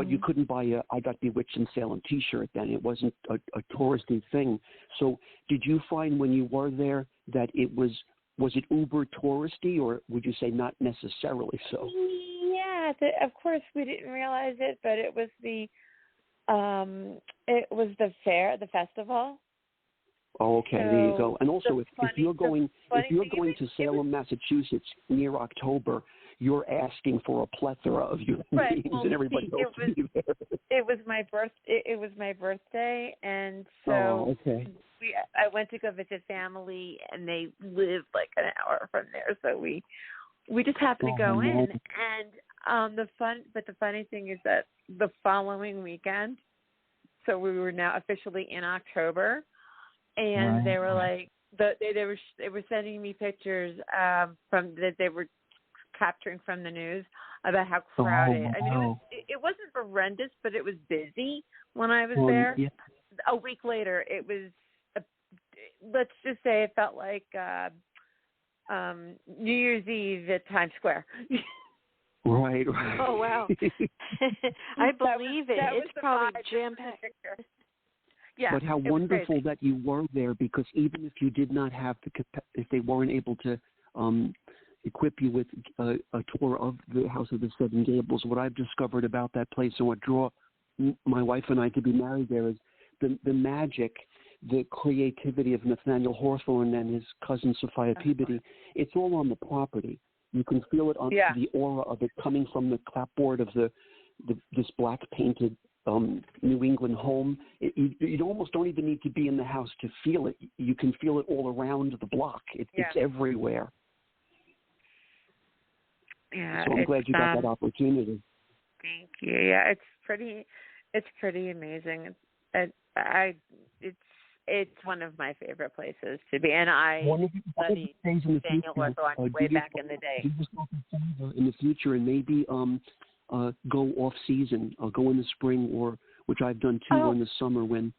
you couldn't buy a I Got Bewitched in Salem T-shirt then. It wasn't a touristy thing. So did you find when you were there that it was it uber touristy, or would you say not necessarily so? Yeah, of course we didn't realize it, but it was the fair, the festival. Oh, okay, so there you go. And also, if you're going to Salem, Massachusetts near October, you're asking for a plethora of human beings and everybody else to be there. It was my birthday, and so I went to go visit family, and they live like an hour from there. So we just happened to go in, and the funny thing is that the following weekend, so we were now officially in October. And they were like, they were sending me pictures from that they were capturing from the news about how crowded. I mean, it wasn't horrendous, but it was busy when I was there. Yeah. A week later, it was. Let's just say it felt like New Year's Eve at Times Square. Right. Oh wow! I believe it. It's probably jam-packed. Yeah, but how wonderful that you were there, because even if you did not have if they weren't able to equip you with a tour of the House of the Seven Gables, what I've discovered about that place and what drew my wife and I to be married there is the magic, the creativity of Nathaniel Hawthorne and his cousin Sophia Peabody. It's all on the property. You can feel it on the aura of it coming from the clapboard of this black painted New England home. You almost don't even need to be in the house to feel it. You can feel it all around the block. It's everywhere. Yeah, so I'm glad you got that opportunity. Thank you. Yeah, it's pretty amazing. It's one one of my favorite places to be, and I studied Daniel Hawthorne way back in the day. In the future, and maybe go off season, go in the spring, or which I've done too, or in the summer when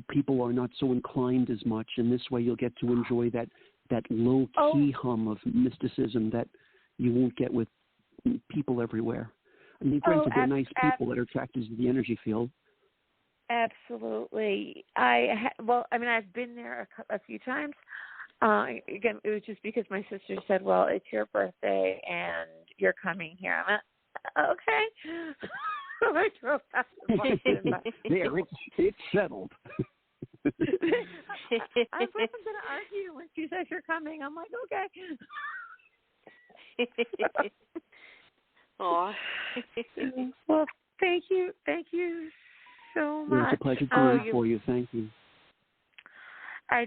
people are not so inclined as much, and this way you'll get to enjoy that low key hum of mysticism that you won't get with people everywhere. I mean, granted, they're nice people that are attracted to the energy field. Absolutely. I've been there a few times. Again, it was just because my sister said, "Well, it's your birthday and you're coming here." I'm like, okay. I drove past the there, it's settled. I wasn't going to argue when she says you're coming. I'm like, okay. Aw. Well, thank you so much. It's a pleasure doing for you. Thank you. I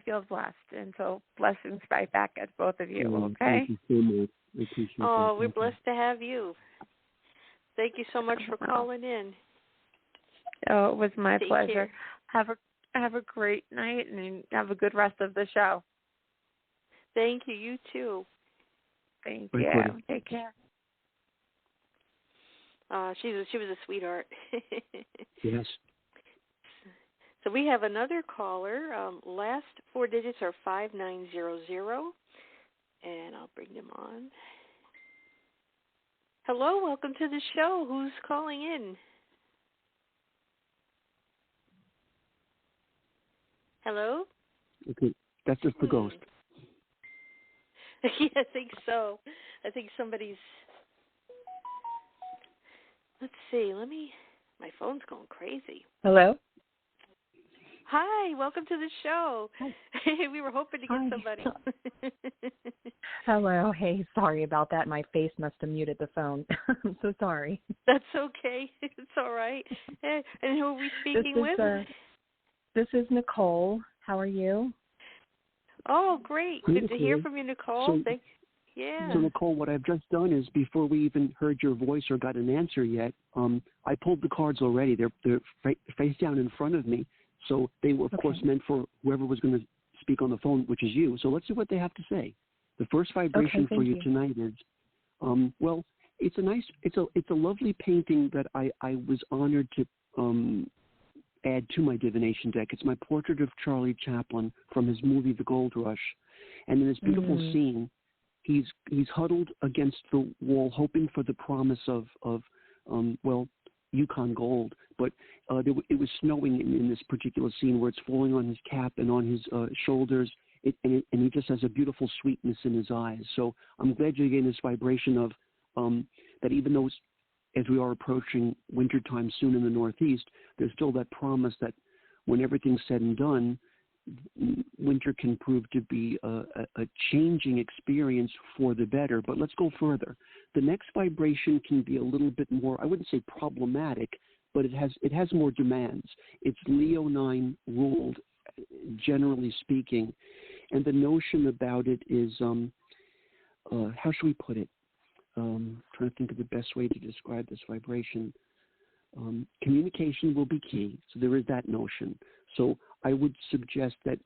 feel blessed, and so blessings right back at both of you. Okay. Thank you so much. I appreciate that. We're blessed to have you. Thank you so much for calling in. Oh, it was my Take pleasure. care. Have a great night, and have a good rest of the show. Thank you. You too. Thank you. Take care. She was a sweetheart. Yes. So we have another caller. Last four digits are 5900, and I'll bring them on. Hello, welcome to the show. Who's calling in? Hello? Okay, that's just the ghost. Yeah, I think so. I think somebody's... Let's see, my phone's going crazy. Hello? Hi, welcome to the show. We were hoping to get somebody. Hello. Hey, sorry about that. My face must have muted the phone. I'm so sorry. That's okay. It's all right. And who are we speaking with? This is Nicole. How are you? Oh, great. Good to hear from you, Nicole. So, Nicole, what I've just done is, before we even heard your voice or got an answer yet, I pulled the cards already. They're face down in front of me. So they were, of course, meant for whoever was going to speak on the phone, which is you. So let's see what they have to say. The first vibration for you tonight is, it's a lovely painting that I was honored to add to my divination deck. It's my portrait of Charlie Chaplin from his movie The Gold Rush, and in this beautiful scene, he's huddled against the wall, hoping for the promise of Yukon gold. But it was snowing in this particular scene where it's falling on his cap and on his shoulders, and he just has a beautiful sweetness in his eyes. So I'm glad you're getting this vibration of that even though as we are approaching wintertime soon in the Northeast, there's still that promise that when everything's said and done, winter can prove to be a changing experience for the better. But let's go further. The next vibration can be a little bit more, I wouldn't say problematic, but it has more demands. It's Leo 9 ruled, generally speaking. And the notion about it is, how should we put it? Trying to think of the best way to describe this vibration. Communication will be key. So there is that notion. So I would suggest that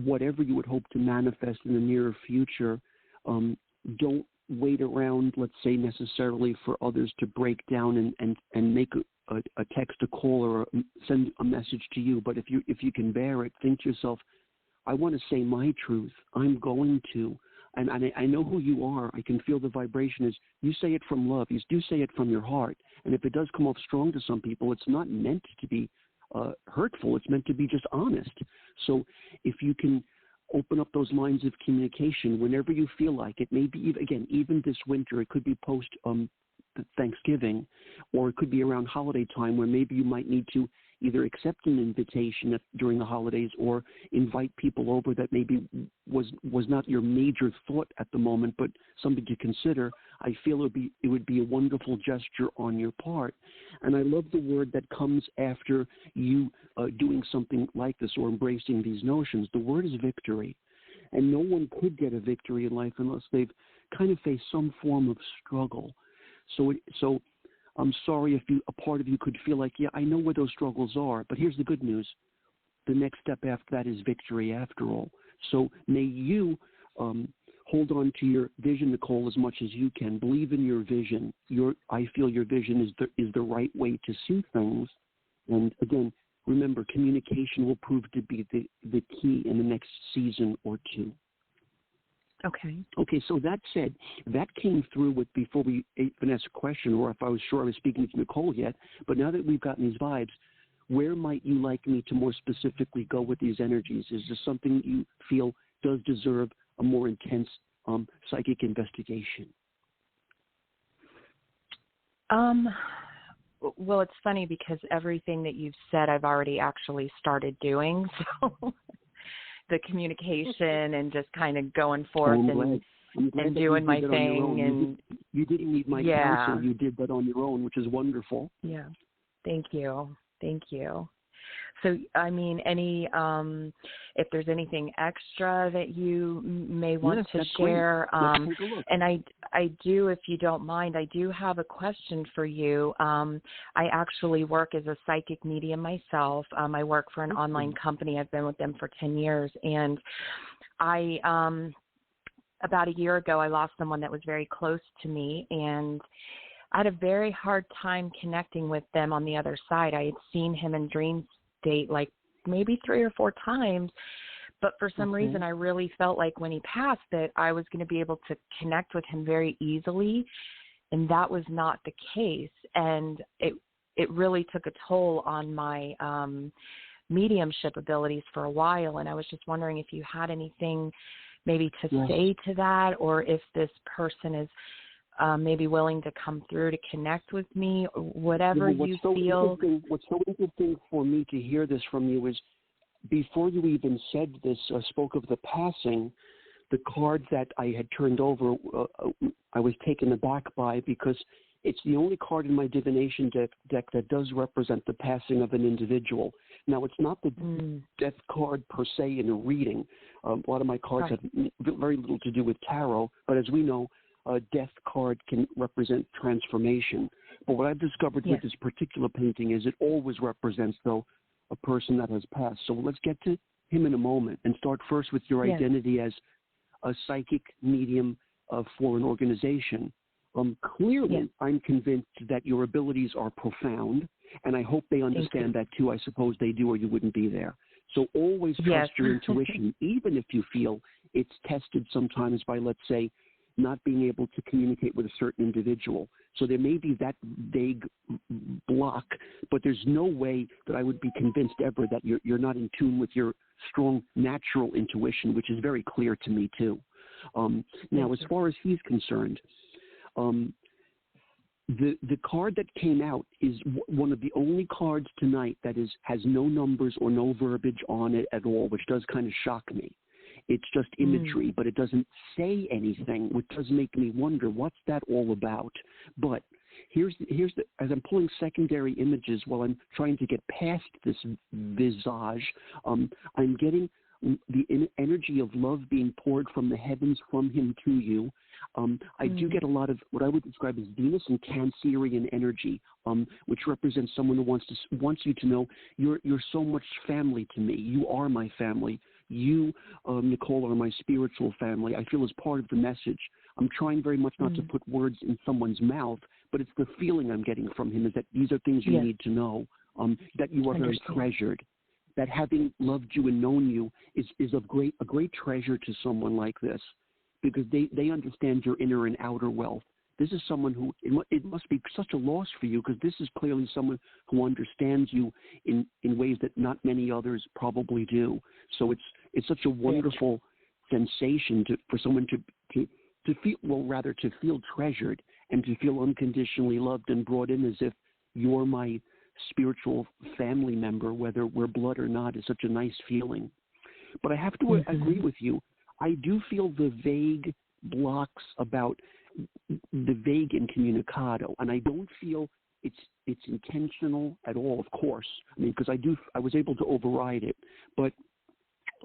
whatever you would hope to manifest in the near future, don't wait around, let's say, necessarily for others to break down and make a text, a call, or send a message to you. But if you can bear it, think to yourself, I want to say my truth. I'm going to. And I know who you are. I can feel the vibration is you say it from love. You do say it from your heart. And if it does come off strong to some people, it's not meant to be hurtful. It's meant to be just honest. So if you can open up those lines of communication whenever you feel like it, maybe even this winter, it could be post Thanksgiving, or it could be around holiday time where maybe you might need to either accept an invitation during the holidays or invite people over that maybe was not your major thought at the moment, but something to consider. I feel it would be a wonderful gesture on your part. And I love the word that comes after you doing something like this or embracing these notions. The word is victory. And no one could get a victory in life unless they've kind of faced some form of struggle. So I'm sorry if a part of you could feel like, yeah, I know where those struggles are, but here's the good news. The next step after that is victory after all. So may you hold on to your vision, Nicole, as much as you can. Believe in your vision. I feel your vision is the right way to see things. And again, remember, communication will prove to be the key in the next season or two. Okay, so that said, that came through before we even asked a question, or if I was sure I was speaking to Nicole yet, but now that we've gotten these vibes, where might you like me to more specifically go with these energies? Is this something you feel does deserve a more intense psychic investigation? Well, it's funny because everything that you've said I've already actually started doing, so... the communication and just kind of going forth and doing my thing. And you didn't need my counsel. You did that on your own, which is wonderful. Yeah. Thank you. So, I mean, if there's anything extra that you may want to share, Let's take a look. And I do, if you don't mind, I do have a question for you. I actually work as a psychic medium myself. I work for an online company. I've been with them for 10 years, and about a year ago, I lost someone that was very close to me, and I had a very hard time connecting with them on the other side. I had seen him in dreams date like maybe 3 or 4 times, but for some reason I really felt like when he passed that I was going to be able to connect with him very easily, and that was not the case. And it really took a toll on my mediumship abilities for a while, and I was just wondering if you had anything maybe to say to that, or if this person is maybe willing to come through to connect with me, or whatever you feel. What's so interesting for me to hear this from you is before you even said this, spoke of the passing, the card that I had turned over, I was taken aback by, because it's the only card in my divination deck that does represent the passing of an individual. Now, it's not the death card per se in a reading. A lot of my cards have very little to do with tarot, but as we know, a death card can represent transformation. But what I've discovered with this particular painting is it always represents, though, a person that has passed. So let's get to him in a moment and start first with your identity as a psychic medium for an organization. Clearly, I'm convinced that your abilities are profound, and I hope they understand that too. I suppose they do, or you wouldn't be there. So always trust your intuition, even if you feel it's tested sometimes by, let's say, not being able to communicate with a certain individual. So there may be that vague block, but there's no way that I would be convinced ever that you're not in tune with your strong natural intuition, which is very clear to me too. Now, as far as he's concerned, the card that came out is one of the only cards tonight that has no numbers or no verbiage on it at all, which does kind of shock me. It's just imagery, but it doesn't say anything, which does make me wonder what's that all about. But here's the as I'm pulling secondary images while I'm trying to get past this visage, I'm getting the energy of love being poured from the heavens from him to you. I do get a lot of what I would describe as Venus and Cancerian energy, which represents someone who wants you to know you're so much family to me. You are my family. You, Nicole, are my spiritual family. I feel as part of the message. I'm trying very much not to put words in someone's mouth, but it's the feeling I'm getting from him is that these are things you need to know, that you are very treasured, that having loved you and known you is a great treasure to someone like this, because they understand your inner and outer wealth. This is someone who, it must be such a loss for you, because this is clearly someone who understands you in ways that not many others probably do. So it's such a wonderful sensation for someone to feel, well, rather to feel treasured and to feel unconditionally loved and brought in as if you're my spiritual family member, whether we're blood or not, is such a nice feeling. But I have to agree with you. I do feel the vague blocks about the vague incommunicado, and I don't feel it's intentional at all, of course. I mean, because I was able to override it, but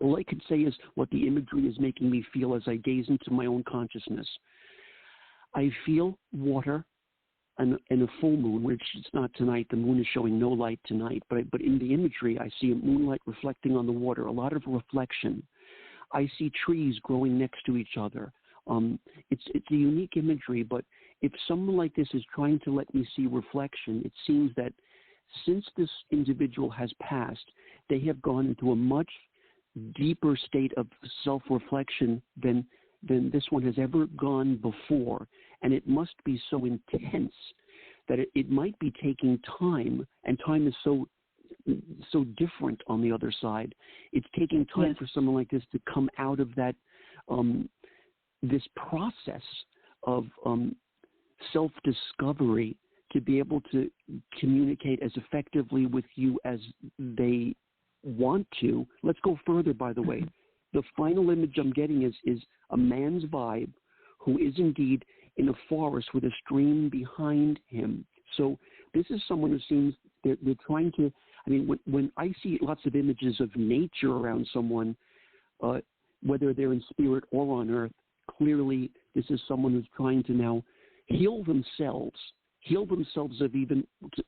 all I could say is what the imagery is making me feel as I gaze into my own consciousness. I feel water and a full moon, which it's not tonight. The moon is showing no light tonight, but in the imagery, I see a moonlight reflecting on the water, a lot of reflection. I see trees growing next to each other. It's a unique imagery, but if someone like this is trying to let me see reflection, it seems that since this individual has passed, they have gone into a much deeper state of self-reflection than this one has ever gone before. And it must be so intense that it might be taking time, and time is so different on the other side. It's taking time for someone like this to come out of that this process of self-discovery to be able to communicate as effectively with you as they want to. Let's go further, by the way. The final image I'm getting is a man's vibe who is indeed in a forest with a stream behind him. So this is someone who seems they're trying to, I mean, when I see lots of images of nature around someone, whether they're in spirit or on earth, clearly this is someone who's trying to now heal themselves of even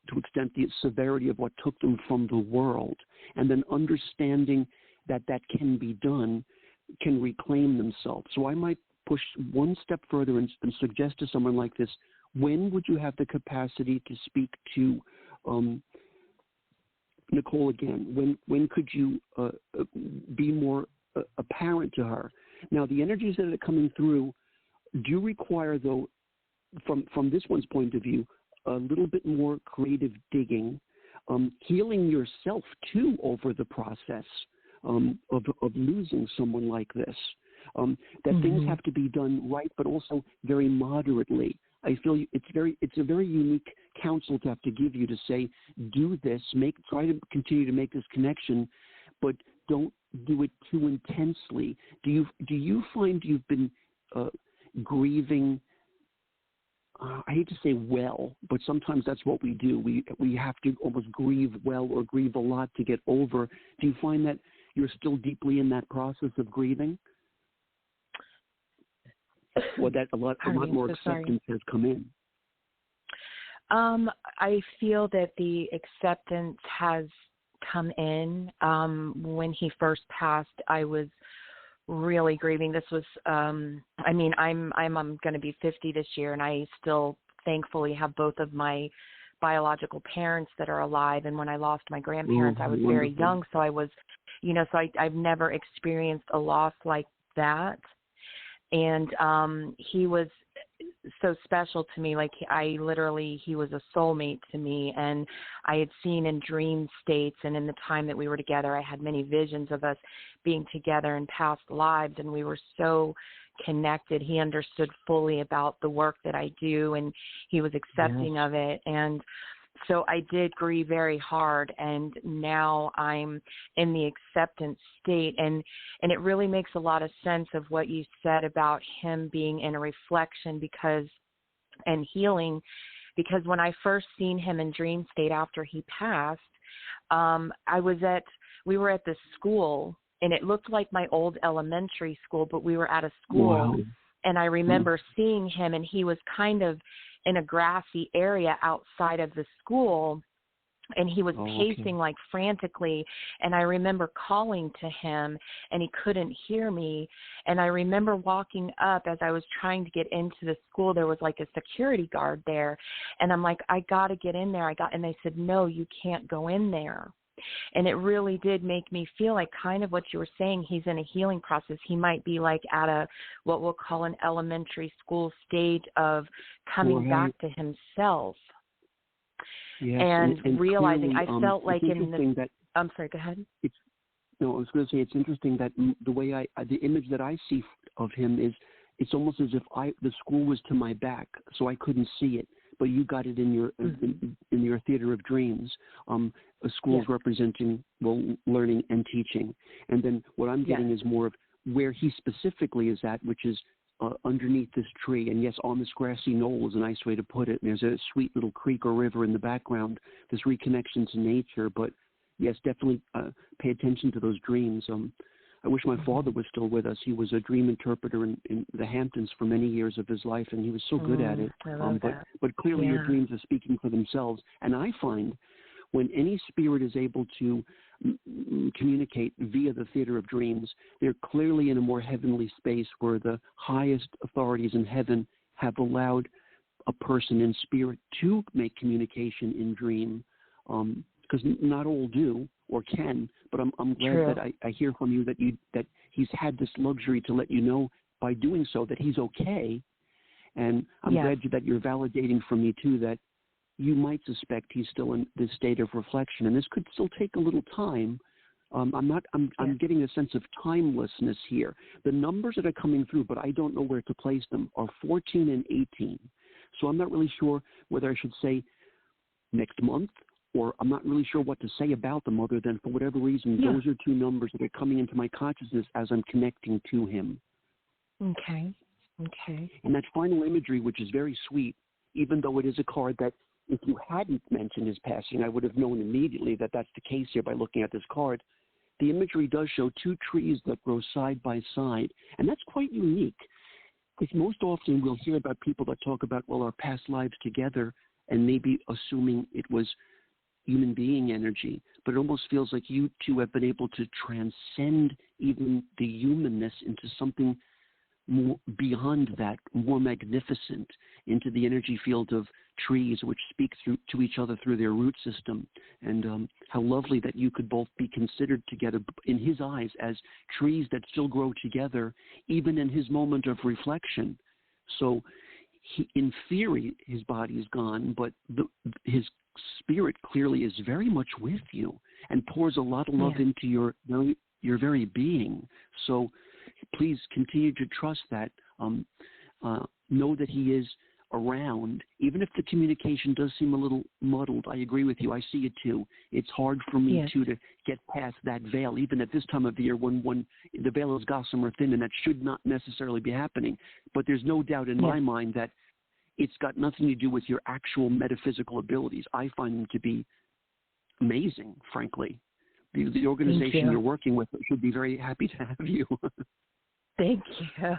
to extent the severity of what took them from the world, and then understanding that can be done, can reclaim themselves. So I might push one step further and suggest to someone like this, when would you have the capacity to speak to Nicole again? When could you be more apparent to her? Now, the energies that are coming through do require, though, from this one's point of view, a little bit more creative digging, healing yourself, too, over the process of losing someone like this. That things have to be done right, but also very moderately. I feel it's a very unique counsel to have to give you to say, do this, try to continue to make this connection, but don't do it too intensely. Do you find you've been grieving? I hate to say well, but sometimes that's what we do. We have to almost grieve well or grieve a lot to get over. Do you find that you're still deeply in that process of grieving? Or that a lot more acceptance has come in? I feel that the acceptance has come in. When he first passed, I was really grieving. This was, I'm going to be 50 this year, and I still thankfully have both of my biological parents that are alive. And when I lost my grandparents, I was very young. So I was, I've never experienced a loss like that. And he was so special to me. Like, he was a soulmate to me, and I had seen in dream states, and in the time that we were together, I had many visions of us being together in past lives, and we were so connected. He understood fully about the work that I do, and he was accepting of it. And so I did grieve very hard, and now I'm in the acceptance state. And it really makes a lot of sense of what you said about him being in a reflection and healing, because when I first seen him in dream state after he passed, we were at this school, and it looked like my old elementary school, but we were at a school. Wow. And I remember seeing him, and he was kind of in a grassy area outside of the school, and he was pacing like frantically. And I remember calling to him, and he couldn't hear me. And I remember walking up as I was trying to get into the school. There was like a security guard there, and I'm like, I got to get in there. And they said, no, you can't go in there. And it really did make me feel like kind of what you were saying. He's in a healing process. He might be like at what we'll call an elementary school stage of coming back to himself. Yes, and realizing, clearly, I felt like I'm sorry, go ahead. I was going to say, it's interesting that the way the image that I see of him is, it's almost as if the school was to my back, so I couldn't see it. But you got it in your in your theater of dreams. A school's representing learning and teaching, and then what I'm getting is more of where he specifically is at, which is underneath this tree. And yes, on this grassy knoll is a nice way to put it. And there's a sweet little creek or river in the background. This reconnection to nature. But yes, definitely pay attention to those dreams. I wish my father was still with us. He was a dream interpreter in the Hamptons for many years of his life, and he was so good at it. But clearly your dreams are speaking for themselves. And I find when any spirit is able to communicate via the theater of dreams, they're clearly in a more heavenly space where the highest authorities in heaven have allowed a person in spirit to make communication in dream, because not all do or can, but I'm glad that I hear from you that he's had this luxury to let you know by doing so that he's okay. And I'm glad that you're validating for me too that you might suspect he's still in this state of reflection, and this could still take a little time. I'm getting a sense of timelessness here. The numbers that are coming through, but I don't know where to place them, are 14 and 18. So I'm not really sure whether I should say next month, or I'm not really sure what to say about them other than for whatever reason, those are two numbers that are coming into my consciousness as I'm connecting to him. Okay. And that final imagery, which is very sweet, even though it is a card that if you hadn't mentioned his passing, I would have known immediately that that's the case here by looking at this card. The imagery does show two trees that grow side by side, and that's quite unique, because most often we'll hear about people that talk about, our past lives together, and maybe assuming it was human being energy, but it almost feels like you two have been able to transcend even the humanness into something more beyond that, more magnificent, into the energy field of trees which speak to each other through their root system. And how lovely that you could both be considered together in his eyes as trees that still grow together, even in his moment of reflection. So in theory, his body is gone, but his spirit clearly is very much with you and pours a lot of love into your very being. So please continue to trust that. Know that he is around, even if the communication does seem a little muddled. I agree with you. I see it too. It's hard for me to get past that veil, even at this time of the year when the veil is gossamer thin, and that should not necessarily be happening. But there's no doubt in my mind that it's got nothing to do with your actual metaphysical abilities. I find them to be amazing, frankly. The organization you're working with should be very happy to have you. Thank you.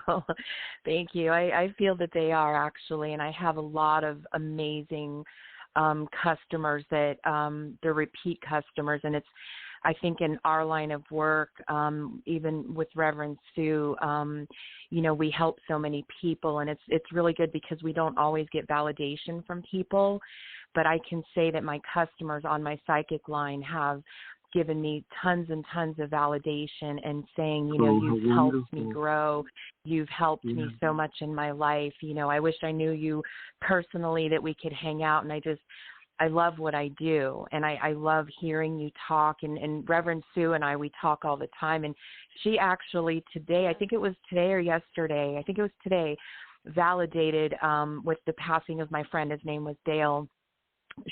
Thank you. I feel that they are, actually, and I have a lot of amazing customers that they're repeat customers, and I think in our line of work, even with Reverend Sue, we help so many people, and it's really good because we don't always get validation from people, but I can say that my customers on my psychic line have given me tons and tons of validation and saying, you know, you've helped me grow. You've helped me so much in my life. You know, I wish I knew you personally, that we could hang out. And I love what I do. And I love hearing you talk. And Reverend Sue and I, we talk all the time. And she actually today, I think it was today or yesterday, I think it was today, validated with the passing of my friend. His name was Dale.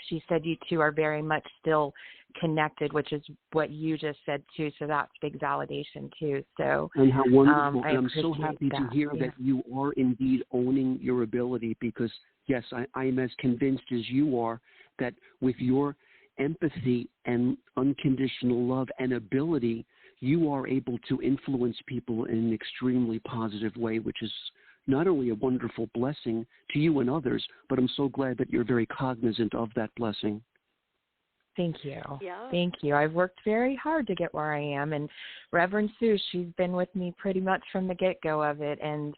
She said you two are very much still connected, which is what you just said too. So that's big validation too. So and how wonderful! And I'm so happy that. to hear that you are indeed owning your ability, because yes, I am as convinced as you are that with your empathy and unconditional love and ability, you are able to influence people in an extremely positive way, which is not only a wonderful blessing to you and others, but I'm so glad that you're very cognizant of that blessing. Thank you. Yeah. Thank you. I've worked very hard to get where I am. And Reverend Sue, she's been with me pretty much from the get-go of it. And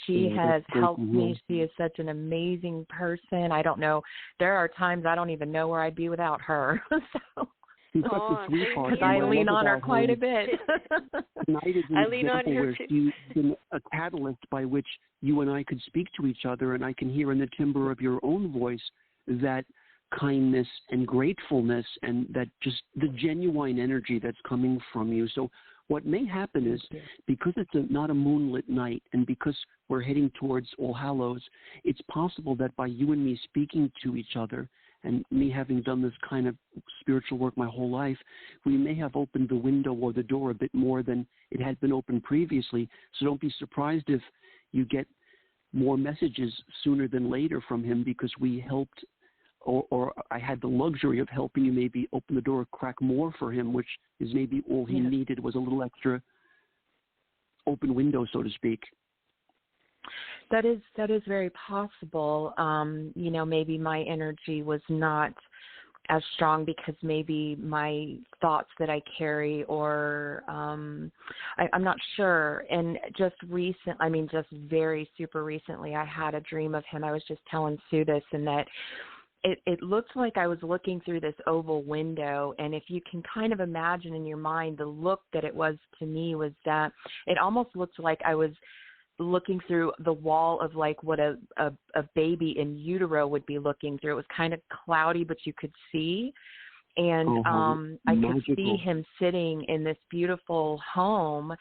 she has helped me. She is such an amazing person. I don't know. There are times I don't even know where I'd be without her. So. She's such a sweetheart. Because I lean on her quite a bit. Tonight is an example where she's been a catalyst by which you and I could speak to each other, and I can hear in the timbre of your own voice that kindness and gratefulness and that just the genuine energy that's coming from you. So what may happen is, because it's not a moonlit night and because we're heading towards All Hallows, it's possible that by you and me speaking to each other, and me having done this kind of spiritual work my whole life, we may have opened the window or the door a bit more than it had been opened previously. So don't be surprised if you get more messages sooner than later from him, because we helped, or I had the luxury of helping you maybe open the door a crack more for him, which is maybe all he needed was a little extra open window, so to speak. That is very possible. You know, maybe my energy was not as strong because maybe my thoughts that I carry, or I'm not sure. And just very super recently, I had a dream of him. I was just telling Sue this, and that it looked like I was looking through this oval window. And if you can kind of imagine in your mind, the look that it was to me was that it almost looked like I was looking through the wall of like what a baby in utero would be looking through. It was kind of cloudy, but you could see. And I could see him sitting in this beautiful home,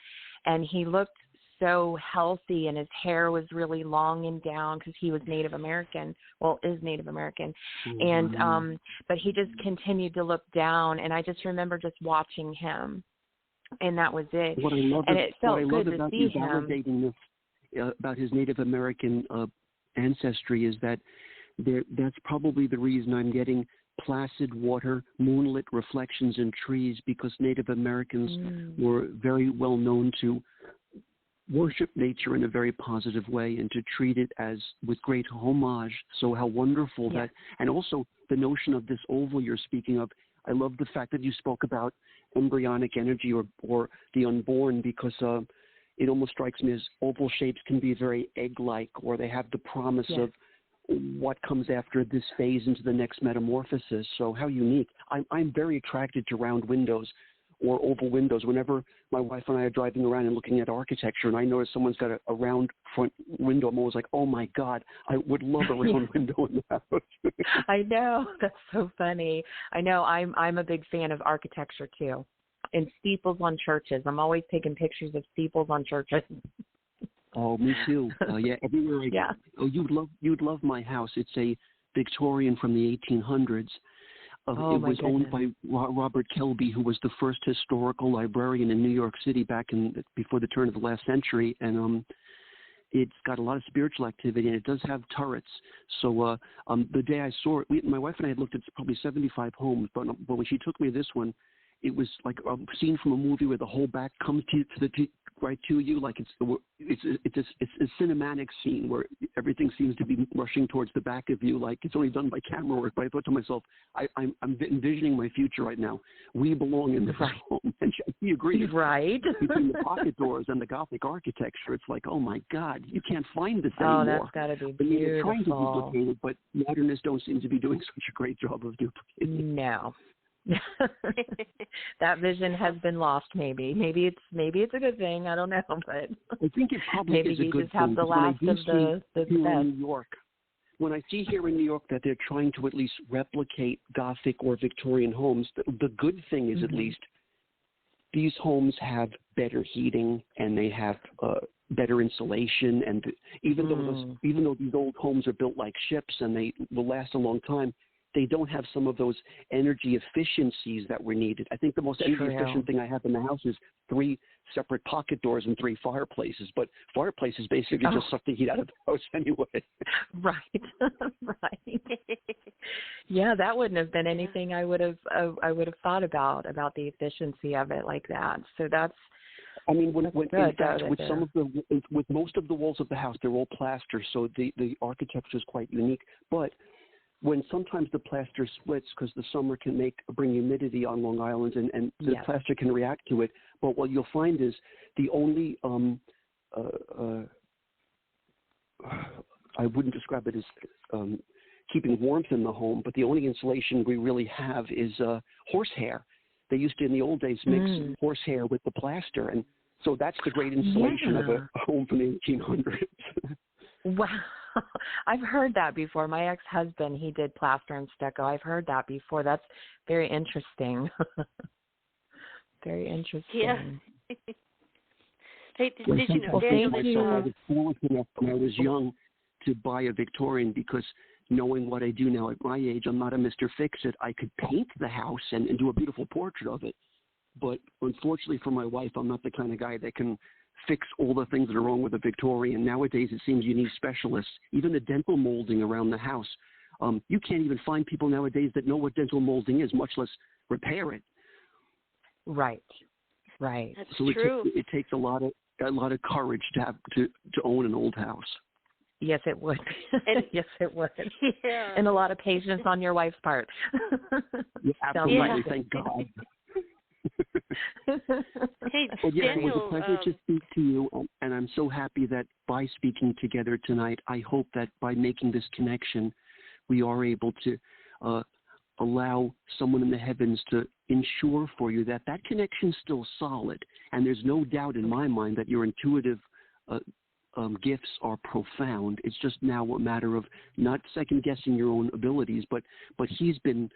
and he looked so healthy, and his hair was really long and down because he was Native American. Well, is Native American. And but he just continued to look down, and I just remember just watching him, and that was it. What I love and it felt good to see him. Validating this about his Native American ancestry is that that's probably the reason I'm getting placid water, moonlit reflections in trees, because Native Americans were very well known to worship nature in a very positive way and to treat it as with great homage. So how wonderful that, and also the notion of this oval you're speaking of. I love the fact that you spoke about embryonic energy or the unborn, because it almost strikes me as oval shapes can be very egg-like, or they have the promise of what comes after this phase into the next metamorphosis. So how unique. I'm very attracted to round windows or oval windows. Whenever my wife and I are driving around and looking at architecture and I notice someone's got a round front window, I'm always like, oh my God, I would love a round window in the house. I know. That's so funny. I know. I'm a big fan of architecture too. And steeples on churches. I'm always taking pictures of steeples on churches. Oh, me too. Everywhere I go. Oh, you'd love my house. It's a Victorian from the 1800s. It was owned by Robert Kelby, who was the first historical librarian in New York City before the turn of the last century. And it's got a lot of spiritual activity, and it does have turrets. So the day I saw it, my wife and I had looked at probably 75 homes, but when she took me to this one, it was like a scene from a movie where the whole back comes right to you, like it's a cinematic scene where everything seems to be rushing towards the back of you, like it's only done by camera work. But I thought to myself, I'm envisioning my future right now. We belong in this home, and she agrees. Right. Between the pocket doors and the Gothic architecture, it's like, oh my God, you can't find this anymore. Oh, that's got to be beautiful. They're trying to duplicate it, but modernists don't seem to be doing such a great job of duplicating. No. That vision has been lost. Maybe it's a good thing. I don't know, but I think it probably maybe is a you good just have thing, the last of the here in best. New York. When I see here in New York that they're trying to at least replicate Gothic or Victorian homes, the good thing is at least these homes have better heating and they have better insulation. And even though these old homes are built like ships and they will last a long time, they don't have some of those energy efficiencies that were needed. I think the most energy efficient thing I have in the house is 3 separate pocket doors and 3 fireplaces. But fireplaces basically just suck the heat out of the house anyway. Right, right. Yeah, that wouldn't have been anything I would have thought about the efficiency of it like that. So that's. I mean, when in fact, with most of the walls of the house, they're all plaster, so the architecture is quite unique. But when sometimes the plaster splits because the summer can bring humidity on Long Island and the plaster can react to it. But what you'll find is the only I wouldn't describe it as keeping warmth in the home, but the only insulation we really have is horsehair. They used to, in the old days, mix horsehair with the plaster, and so that's the great insulation of a home from the 1800s. Wow. I've heard that before. My ex-husband, he did plaster and stucco. I've heard that before. That's very interesting. Very interesting. Yeah. Hey, did you know, Daniel, I was fortunate enough when I was young to buy a Victorian because knowing what I do now at my age, I'm not a Mr. Fix-It. I could paint the house and do a beautiful portrait of it. But unfortunately for my wife, I'm not the kind of guy that can fix all the things that are wrong with a Victorian. Nowadays, it seems you need specialists. Even the dental molding around the house. You can't even find people nowadays that know what dental molding is, much less repair it. Right. Right. That's so true. It takes a lot of courage to own an old house. Yes, it would. Yes, it would. Yeah. And a lot of patience on your wife's part. Yeah, absolutely. Thank God. Hey, well, yeah, Daniel, it was a pleasure to speak to you, and I'm so happy that by speaking together tonight, I hope that by making this connection, we are able to allow someone in the heavens to ensure for you that connection's still solid. And there's no doubt in my mind that your intuitive gifts are profound. It's just now a matter of not second-guessing your own abilities, but he's been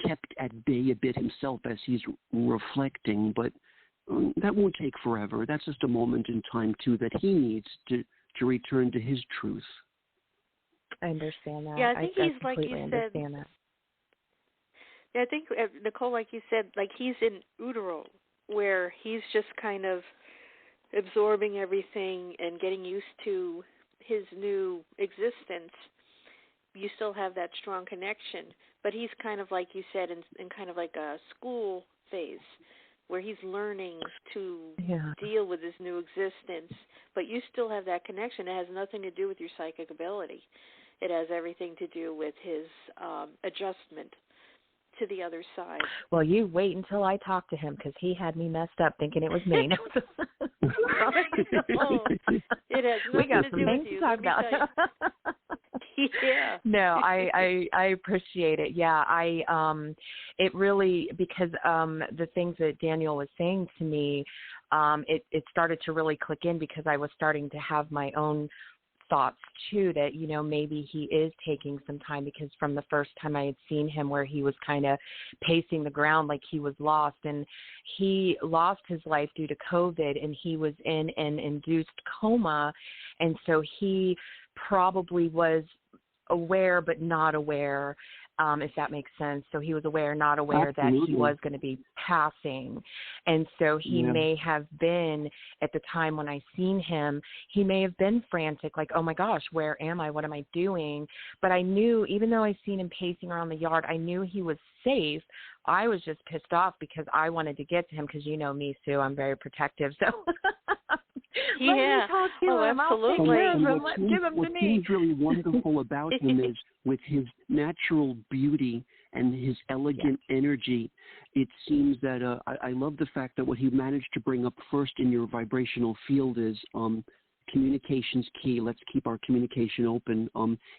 kept at bay a bit himself as he's reflecting, but that won't take forever. That's just a moment in time, too, that he needs to return to his truth. I understand that. Yeah, I think he's like you said. That. Yeah, I think, Nicole, like you said, like he's in utero, where he's just kind of absorbing everything and getting used to his new existence. You still have that strong connection, but he's kind of like you said in kind of like a school phase where he's learning to deal with his new existence, but you still have that connection. It has nothing to do with your psychic ability. It has everything to do with his adjustment to the other side. Well, you wait until I talk to him because he had me messed up thinking it was me. It has nothing we got to some do things with you. to talk about. Yeah. No, I appreciate it. Yeah, it really, because the things that Daniel was saying to me, it started to really click in because I was starting to have my own thoughts too that, you know, maybe he is taking some time, because from the first time I had seen him where he was kind of pacing the ground like he was lost, and he lost his life due to COVID, and he was in an induced coma, and so he probably was aware but not aware, if that makes sense. So he was aware, not aware Absolutely. that he was going to be passing. And so he may have been, at the time when I seen him, he may have been frantic, like, oh my gosh, where am I? What am I doing? But I knew, even though I seen him pacing around the yard, I knew he was safe. I was just pissed off because I wanted to get to him, because you know me, Sue, I'm very protective. So let me talk to him. Absolutely. I'll take him. Give him to me. What seems really wonderful about him is with his natural beauty and his elegant energy, it seems that I love the fact that what he managed to bring up first in your vibrational field is to communication's key. Let's keep our communication open.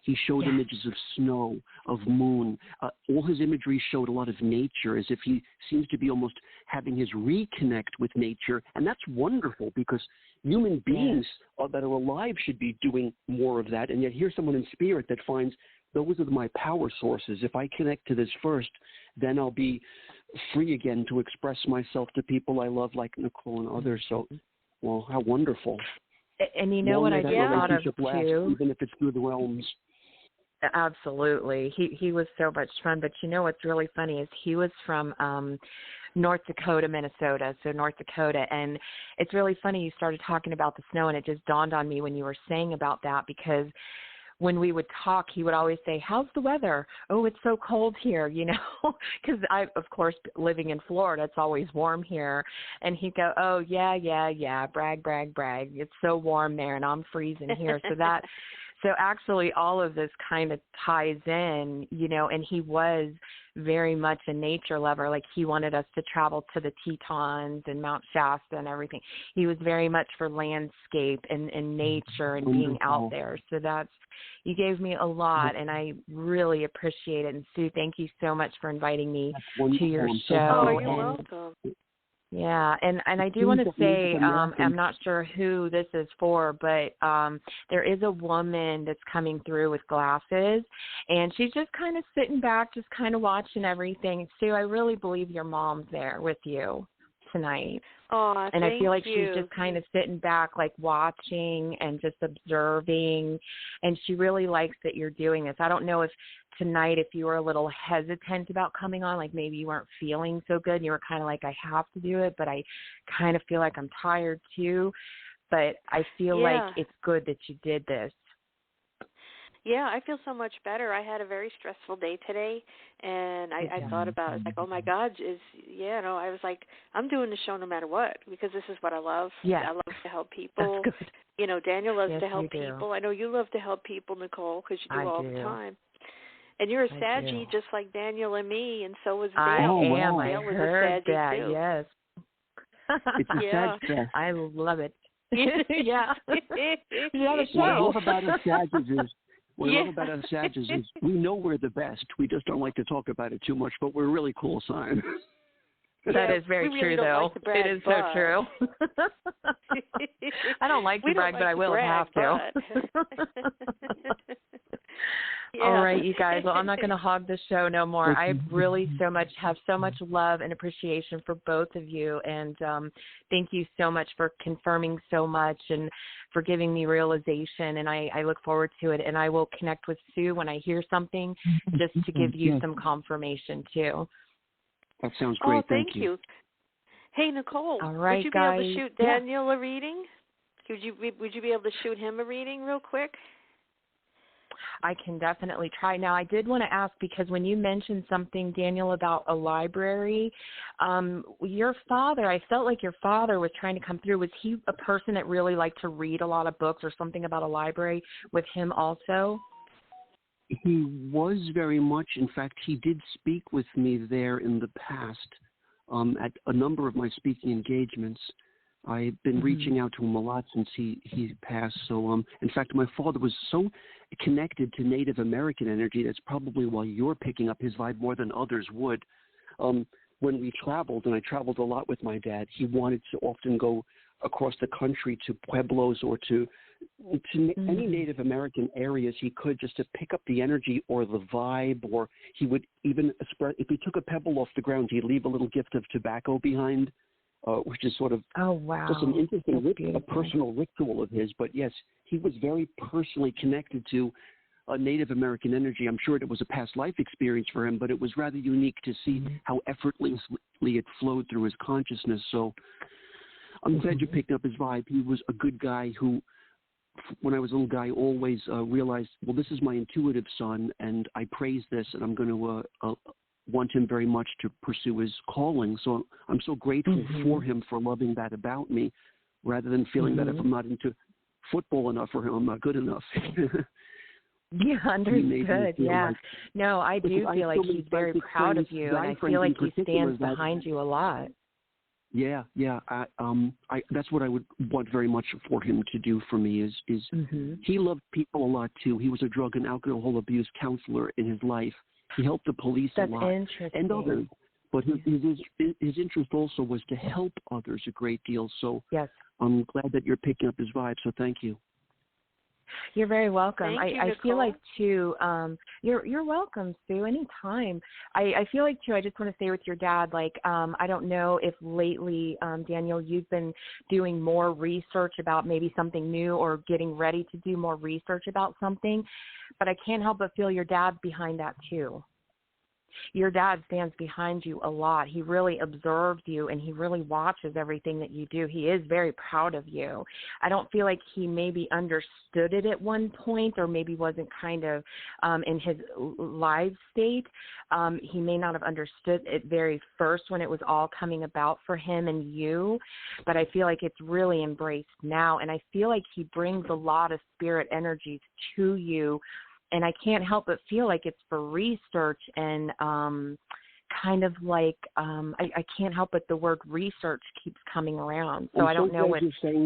He showed images of snow, of moon. All his imagery showed a lot of nature, as if he seems to be almost having his reconnect with nature. And that's wonderful, because human beings that are alive should be doing more of that. And yet here's someone in spirit that finds those are my power sources. If I connect to this first, then I'll be free again to express myself to people I love, like Nicole and others. So, well, how wonderful. And you know what I just thought of too? Even if it's through the realms. Absolutely. He was so much fun. But you know what's really funny is he was from North Dakota, Minnesota, so North Dakota. And it's really funny you started talking about the snow, and it just dawned on me when you were saying about that, because when we would talk, he would always say, how's the weather? Oh, it's so cold here, you know, because I, of course, living in Florida, it's always warm here. And he'd go, oh, yeah, brag. It's so warm there, and I'm freezing here. So actually all of this kind of ties in, you know, and he was very much a nature lover. Like, he wanted us to travel to the Tetons and Mount Shasta and everything. He was very much for landscape and nature and being out there. So you gave me a lot, and I really appreciate it. And Sue, thank you so much for inviting me to your show. Oh, you're welcome. Yeah, and I do want to say, I'm not sure who this is for, but there is a woman that's coming through with glasses, and she's just kind of sitting back, just kind of watching everything. Sue, I really believe your mom's there with you tonight. Oh, and I feel like you. She's just kind of sitting back, like watching and just observing, and she really likes that you're doing this. I don't know if tonight, if you were a little hesitant about coming on, like maybe you weren't feeling so good and you were kind of like, I have to do it, but I kind of feel like I'm tired too. But I feel like it's good that you did this. Yeah, I feel so much better. I had a very stressful day today, and I thought about it. Like, oh my God, I was like, I'm doing the show no matter what, because this is what I love. Yeah. I love to help people. That's good. You know, Daniel loves to help people. I know you love to help people, Nicole, because you do all the time. And you're a Saggy just like Daniel and me, and so was Dale. I am. Dale I was heard a Saggy that, too. yes. It's a Sag fest. I love it. Yeah. What I love about us Saggies is, we know we're the best. We just don't like to talk about it too much, but we're a really cool sign. That is very true, though. Like brag, it is so true. I don't like to brag, but I will have to. All right, you guys. Well, I'm not going to hog the show no more. I really have so much love and appreciation for both of you, and thank you so much for confirming so much and for giving me realization, and I look forward to it, and I will connect with Sue when I hear something just to give you some confirmation, too. That sounds great. Oh, thank you. Hey, Nicole, all right, would you guys. be able to shoot Daniel a reading? Would you be able to shoot him a reading real quick? I can definitely try. Now, I did want to ask, because when you mentioned something, Daniel, about a library, your father, I felt like your father was trying to come through. Was he a person that really liked to read a lot of books, or something about a library with him also? He was very much. In fact, he did speak with me there in the past at a number of my speaking engagements. I've been reaching out to him a lot since he passed. So, in fact, my father was so connected to Native American energy. That's probably why you're picking up his vibe more than others would. When we traveled, and I traveled a lot with my dad, he wanted to often go across the country to pueblos or to any Native American areas he could, just to pick up the energy or the vibe, or he would even spread, if he took a pebble off the ground, he'd leave a little gift of tobacco behind, which is sort of just an interesting, a personal ritual of his. But yes, he was very personally connected to Native American energy. I'm sure it was a past life experience for him, but it was rather unique to see how effortlessly it flowed through his consciousness. So I'm glad you picked up his vibe. He was a good guy who, when I was a little guy, always realized, well, this is my intuitive son, and I praise this, and I'm going to want him very much to pursue his calling. So I'm so grateful for him for loving that about me, rather than feeling that if I'm not into football enough for him, I'm not good enough. Yeah, understood. Yeah. No, I do feel like he's very proud of you, and I feel like he stands behind you a lot. Yeah. That's what I would want very much for him to do for me is he loved people a lot too. He was a drug and alcohol abuse counselor in his life. He helped the police a lot and others. But his interest also was to help others a great deal. So yes. I'm glad that you're picking up his vibe. So thank you. You're very welcome. Thank you, I feel Nicole. like too. You're welcome, Sue. Anytime. I feel like too. I just want to say with your dad, like I don't know if lately, Daniel, you've been doing more research about maybe something new or getting ready to do more research about something, but I can't help but feel your dad's behind that too. Your dad stands behind you a lot. He really observes you and he really watches everything that you do. He is very proud of you. I don't feel like he maybe understood it at one point or maybe wasn't kind of in his live state. He may not have understood it very first when it was all coming about for him and you, but I feel like it's really embraced now. And I feel like he brings a lot of spirit energies to you. And I can't help but feel like it's for research and kind of like I can't help but the word research keeps coming around. So I don't know what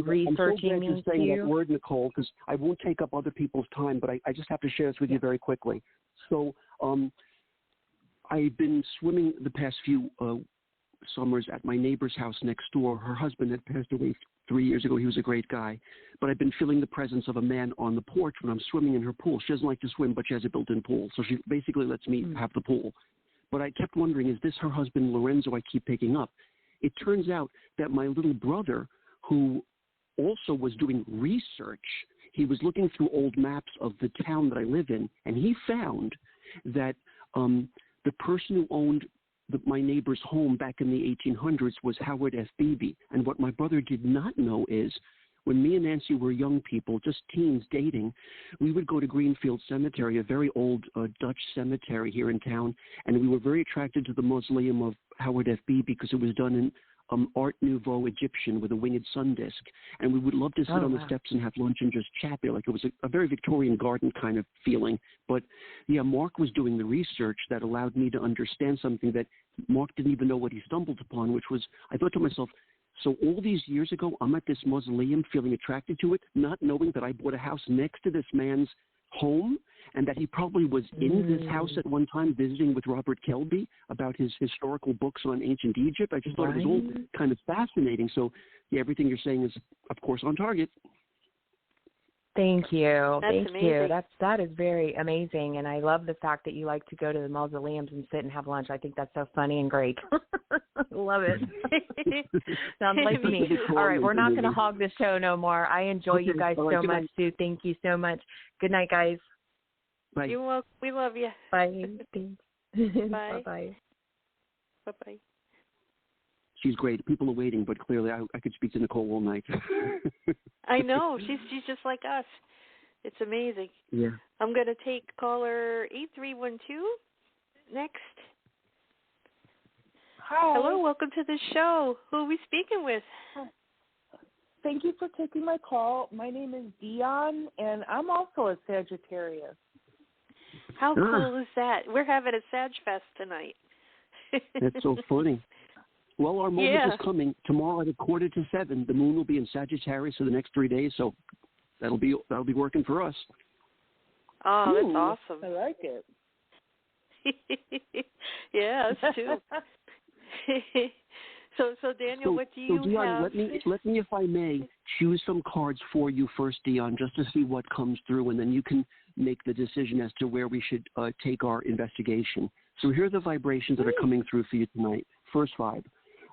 researching means to you. That word, Nicole, because I won't take up other people's time, but I just have to share this with you very quickly. So I've been swimming the past few summers at my neighbor's house next door. Her husband had passed away 3 years ago. He was a great guy. But I've been feeling the presence of a man on the porch when I'm swimming in her pool. She doesn't like to swim, but she has a built-in pool. So she basically lets me have the pool. But I kept wondering, is this her husband, Lorenzo, I keep picking up? It turns out that my little brother, who also was doing research, he was looking through old maps of the town that I live in, and he found that the person who owned my neighbor's home back in the 1800s was Howard F. Beebe. And what my brother did not know is when me and Nancy were young people, just teens dating, we would go to Greenfield Cemetery, a very old Dutch cemetery here in town, and we were very attracted to the mausoleum of Howard F. Beebe because it was done in Art Nouveau Egyptian with a winged sun disk. And we would love to sit on the steps and have lunch and just chat there. Like it was a very Victorian garden kind of feeling. But yeah, Mark was doing the research that allowed me to understand something that Mark didn't even know what he stumbled upon, which was, I thought to myself, so all these years ago, I'm at this mausoleum feeling attracted to it, not knowing that I bought a house next to this man's home and that he probably was in this house at one time visiting with Robert Kelby about his historical books on ancient Egypt. I just thought it was all kind of fascinating. So yeah, everything you're saying is, of course, on target. Thank you. That's amazing. That is very amazing. And I love the fact that you like to go to the mausoleums and sit and have lunch. I think that's so funny and great. Love it. Sounds like me. All right, we're not going to hog the show no more. I enjoy you guys so much, Sue. Thank you so much. Good night, guys. Bye. You're welcome. We love you. Bye. Bye. Bye-bye. Bye-bye. She's great. People are waiting, but clearly I could speak to Nicole all night. I know. She's just like us. It's amazing. Yeah. I'm going to take caller 8312 next. Hi. Hello, welcome to the show. Who are we speaking with? Thank you for taking my call. My name is Dion, and I'm also a Sagittarius. How cool is that? We're having a Sag Fest tonight. That's so funny. Well, our moment is coming. Tomorrow at 6:45, the moon will be in Sagittarius for the next 3 days, so that'll be working for us. Oh, that's awesome. I like it. Yeah, us too. So Daniel, what do you Dion, have? let me, if I may, choose some cards for you first, Dion, just to see what comes through, and then you can make the decision as to where we should take our investigation. So here are the vibrations that are coming through for you tonight. First vibe.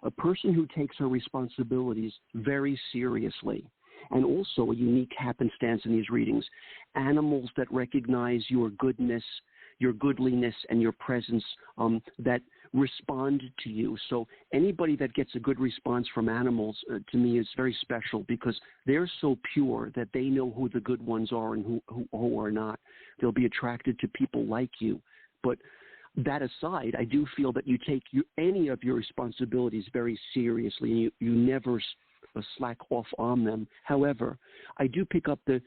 A person who takes her responsibilities very seriously, and also a unique happenstance in these readings. Animals that recognize your goodness, your goodliness, and your presence that respond to you. So anybody that gets a good response from animals, to me, is very special because they're so pure that they know who the good ones are and who are not. They'll be attracted to people like you. But that aside, I do feel that you take any of your responsibilities very seriously, and you never slack off on them. However, I do pick up the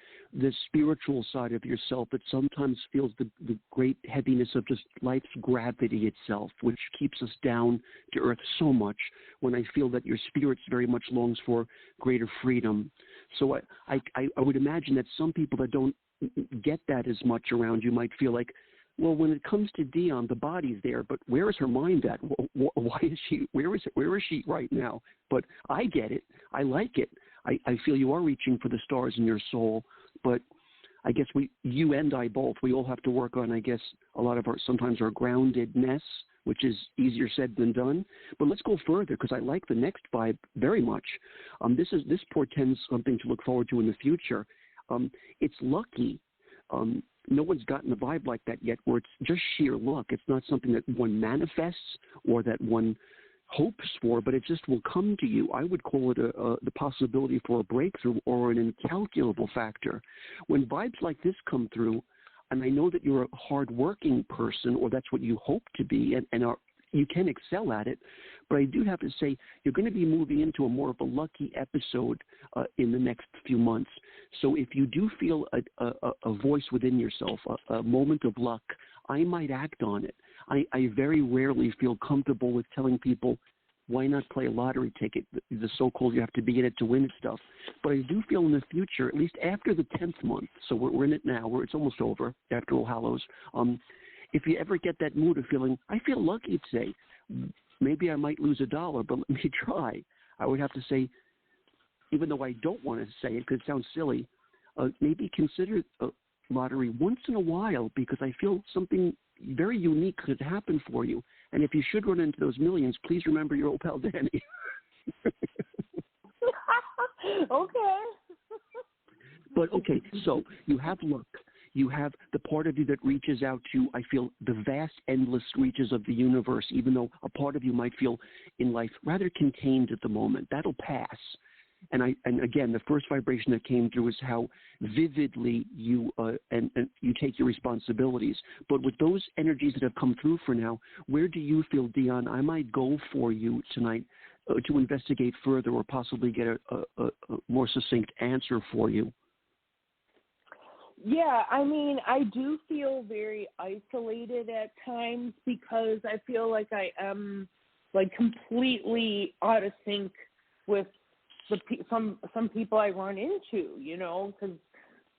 spiritual side of yourself that sometimes feels the great heaviness of just life's gravity itself, which keeps us down to earth so much, when I feel that your spirit very much longs for greater freedom. So I would imagine that some people that don't get that as much around you might feel like, well, when it comes to Dion, the body's there, but where is her mind at? Why is she? Where is she right now? But I get it. I like it. I feel you are reaching for the stars in your soul, but I guess you and I both, we all have to work on, I guess, a lot of sometimes our groundedness, which is easier said than done. But let's go further, because I like the next vibe very much. This portends something to look forward to in the future. It's lucky. No one's gotten a vibe like that yet, where it's just sheer luck. It's not something that one manifests or that one hopes for, but it just will come to you. I would call it the possibility for a breakthrough or an incalculable factor. When vibes like this come through, and I know that you're a hardworking person, or that's what you hope to be, and you can excel at it, but I do have to say you're going to be moving into a more of a lucky episode in the next few months. So if you do feel a voice within yourself, a moment of luck, I might act on it. I very rarely feel comfortable with telling people, why not play a lottery ticket, the so-called you have to be in it to win it stuff. But I do feel in the future, at least after the 10th month, so we're in it now, it's almost over after All Hallows, if you ever get that mood of feeling, I feel lucky today, maybe I might lose $1, but let me try. I would have to say, even though I don't want to say it because it sounds silly, maybe consider a lottery once in a while, because I feel something very unique could happen for you. And if you should run into those millions, please remember your old pal Danny. Okay. But okay, so you have luck. You have the part of you that reaches out to, I feel, the vast, endless reaches of the universe, even though a part of you might feel in life rather contained at the moment. That'll pass. And again, the first vibration that came through is how vividly you and you take your responsibilities. But with those energies that have come through for now, where do you feel, Dion, I might go for you tonight to investigate further, or possibly get a more succinct answer for you? Yeah, I mean, I do feel very isolated at times, because I feel like I am like completely out of sync with some people I run into, because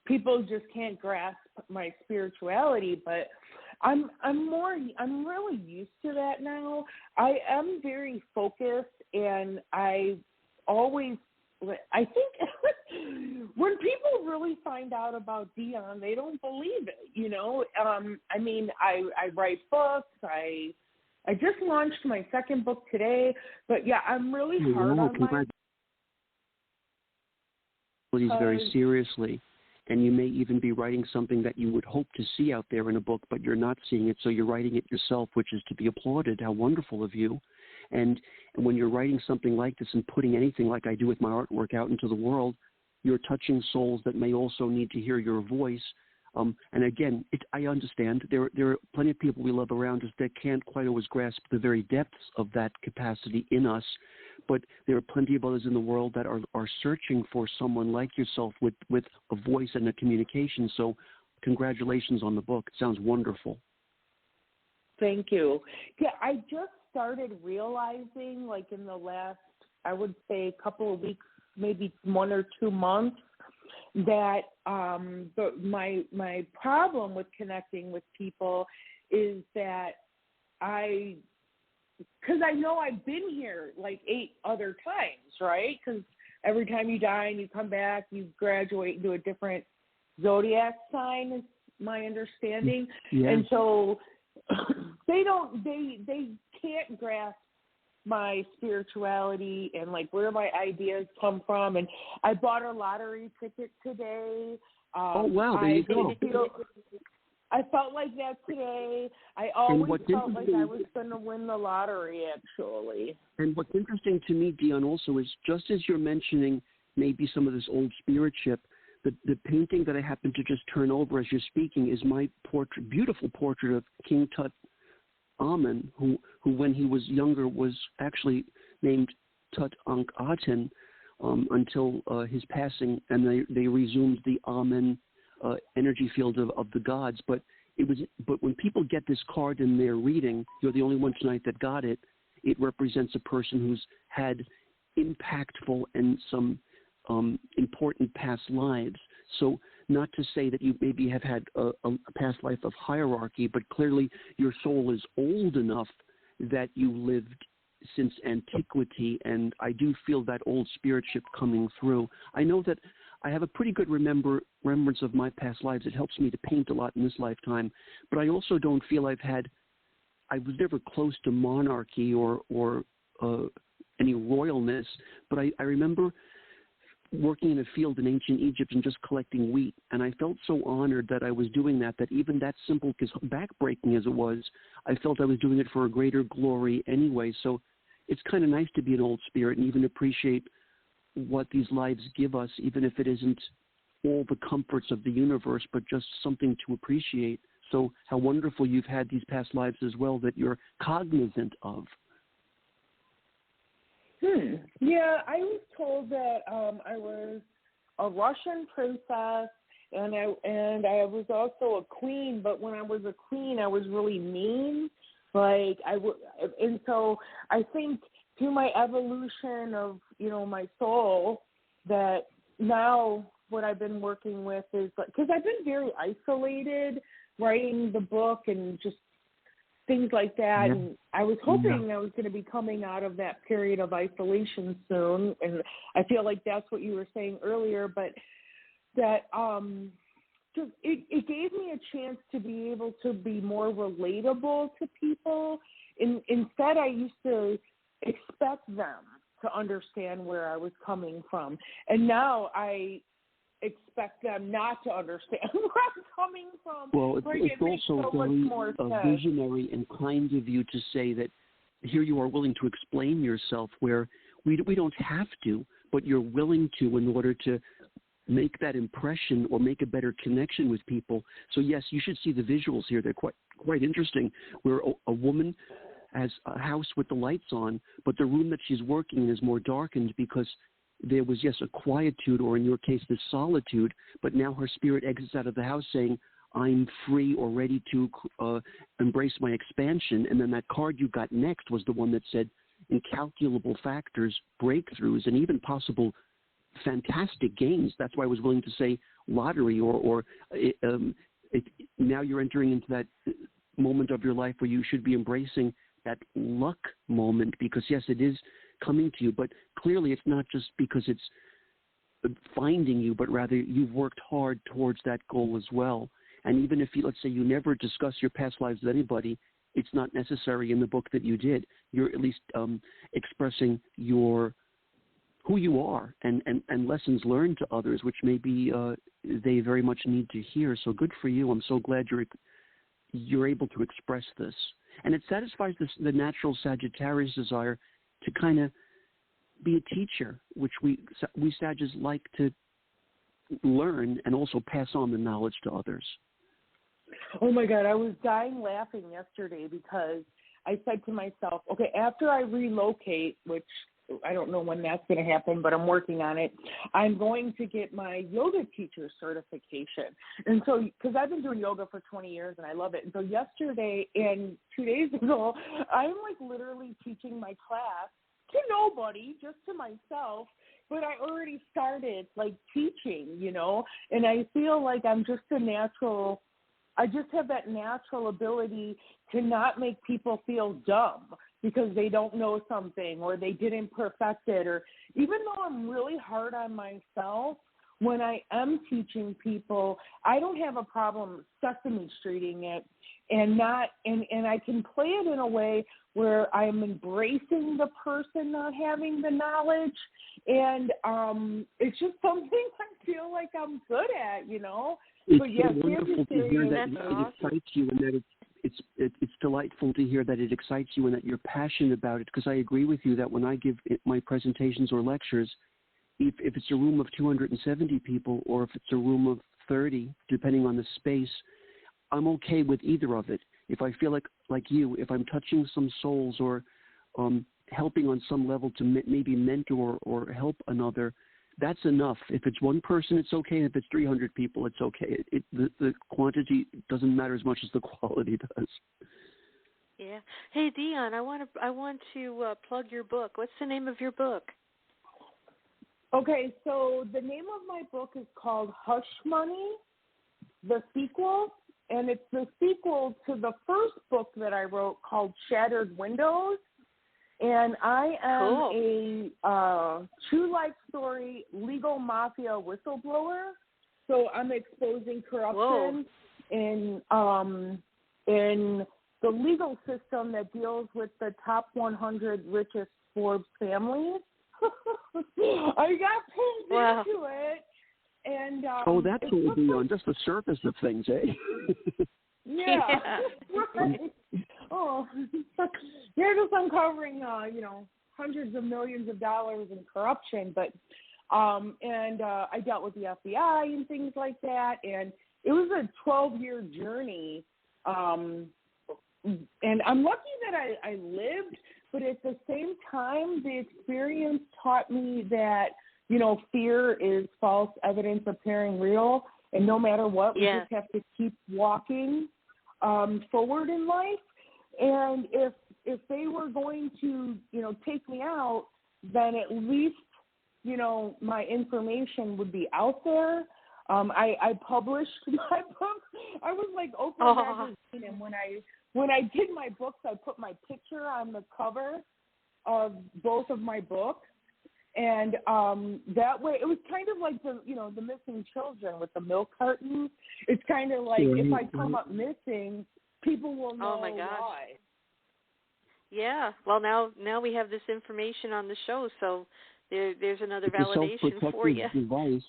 people just can't grasp my spirituality. But I'm really used to that now. I am very focused, and I think when people really find out about Dion, they don't believe it, I mean, I write books. I just launched my second book today, but yeah, I'm really hard on my very seriously, and you may even be writing something that you would hope to see out there in a book, but you're not seeing it, so you're writing it yourself, which is to be applauded. How wonderful of you. And when you're writing something like this and putting anything like I do with my artwork out into the world, you're touching souls that may also need to hear your voice. And again, I understand there are plenty of people we love around us that can't quite always grasp the very depths of that capacity in us, but there are plenty of others in the world that are searching for someone like yourself with a voice and a communication. So congratulations on the book. It sounds wonderful. Thank you. Yeah, I just started realizing, like in the last, I would say, couple of weeks, maybe 1 or 2 months, that my problem with connecting with people is that because I know I've been here like 8 other times, right? Because every time you die and you come back, you graduate into a different zodiac sign, is my understanding. Yeah. And so they can't grasp my spirituality and like where my ideas come from. And I bought a lottery ticket today. Oh wow, there you go. I felt like that today. I always felt like I was going to win the lottery, actually. And what's interesting to me, Dion, also is just as you're mentioning maybe some of this old spiritship, the painting that I happen to just turn over as you're speaking is my portrait, beautiful portrait of King Tut Amen, who when he was younger was actually named Tut Ankh Aten, until his passing, and they resumed the Amen energy field of the gods. But when people get this card in their reading, you're the only one tonight that got it. It represents a person who's had impactful and some important past lives. So not to say that you maybe have had a past life of hierarchy, but clearly your soul is old enough that you lived since antiquity, and I do feel that old spiritship coming through. I know that I have a pretty good remembrance of my past lives. It helps me to paint a lot in this lifetime, but I also don't feel I was never close to monarchy or any royalness, but I remember working in a field in ancient Egypt and just collecting wheat, and I felt so honored that I was doing that even that simple, because backbreaking as it was, I felt I was doing it for a greater glory anyway. So it's kind of nice to be an old spirit and even appreciate what these lives give us, even if it isn't all the comforts of the universe, but just something to appreciate. So how wonderful you've had these past lives as well that you're cognizant of. Yeah, I was told that I was a Russian princess, and I was also a queen. But when I was a queen, I was really mean. And so I think through my evolution of my soul, that now what I've been working with is because I've been very isolated writing the book and just things like that. Yeah. And I was hoping I was going to be coming out of that period of isolation soon. And I feel like that's what you were saying earlier, but that just it gave me a chance to be able to be more relatable to people. Instead, I used to expect them to understand where I was coming from. And now I expect them not to understand where I'm coming from. Well, it's also very visionary and kind of you to say that here you are willing to explain yourself where we don't have to, but you're willing to in order to make that impression or make a better connection with people. So, yes, you should see the visuals here. They're quite interesting, where a woman has a house with the lights on, but the room that she's working in is more darkened because there was, yes, a quietude, or in your case, the solitude, but now her spirit exits out of the house saying, I'm free or ready to embrace my expansion. And then that card you got next was the one that said incalculable factors, breakthroughs, and even possible fantastic gains. That's why I was willing to say lottery now you're entering into that moment of your life where you should be embracing that luck moment because, yes, it is coming to you, but clearly it's not just because it's finding you, but rather you've worked hard towards that goal as well. And even if let's say you never discuss your past lives with anybody, it's not necessary in the book that you did. You're at least expressing who you are and lessons learned to others, which maybe they very much need to hear. So good for you. I'm so glad you're able to express this. And it satisfies the natural Sagittarius desire to kind of be a teacher, which we Sagittarius like to learn and also pass on the knowledge to others. Oh, my God. I was dying laughing yesterday because I said to myself, okay, after I relocate, which I don't know when that's going to happen, but I'm working on it, I'm going to get my yoga teacher certification. And so, because I've been doing yoga for 20 years and I love it. And so yesterday and 2 days ago, I'm literally teaching my class to nobody, just to myself. But I already started teaching, and I feel like I'm just I just have that natural ability to not make people feel dumb because they don't know something or they didn't perfect it. Or even though I'm really hard on myself, when I am teaching people, I don't have a problem Sesame Streeting it and I can play it in a way where I'm embracing the person not having the knowledge. And it's just something I feel like I'm good at, It's so wonderful to hear that it excites you and that it's delightful to hear that it excites you and that you're passionate about it, because I agree with you that when I give my presentations or lectures, if it's a room of 270 people or if it's a room of 30, depending on the space, I'm okay with either of it. If I feel like you, if I'm touching some souls or helping on some level to maybe mentor or help another, that's enough. If it's one person, it's okay. If it's 300 people, it's okay. The quantity doesn't matter as much as the quality does. Yeah. Hey, Dion, I want to plug your book. What's the name of your book? Okay, so the name of my book is called Hush Money, the sequel, and it's the sequel to the first book that I wrote called Shattered Windows. And I am a true life story legal mafia whistleblower. So I'm exposing corruption in the legal system that deals with the top 100 richest Forbes families. I got pulled into it. And that's what would be on just the surface of things, eh? Yeah. Right. Oh, you're just uncovering, hundreds of millions of dollars in corruption, but I dealt with the FBI and things like that, and it was a 12-year journey. And I'm lucky that I lived, but at the same time, the experience taught me that, fear is false evidence appearing real, and no matter what, we just have to keep walking forward in life. And if they were going to, take me out, then at least, my information would be out there. I published my book. I was like Oprah magazine, and when I did my books, I put my picture on the cover of both of my books. And that way, it was kind of like the missing children with the milk cartons. It's kind of like if I come up missing, people will know why. Yeah. Well, now we have this information on the show, so there's another validation for you. Device.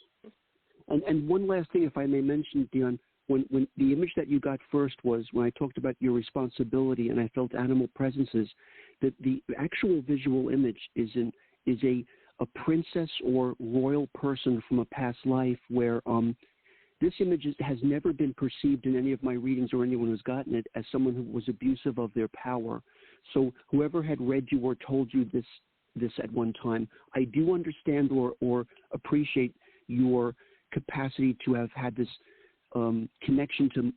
And one last thing, if I may mention, Dion, when the image that you got first was when I talked about your responsibility and I felt animal presences, that the actual visual image is a princess or royal person from a past life where this image has never been perceived in any of my readings or anyone who's gotten it as someone who was abusive of their power. So whoever had read you or told you this at one time, I do understand or appreciate your capacity to have had this connection to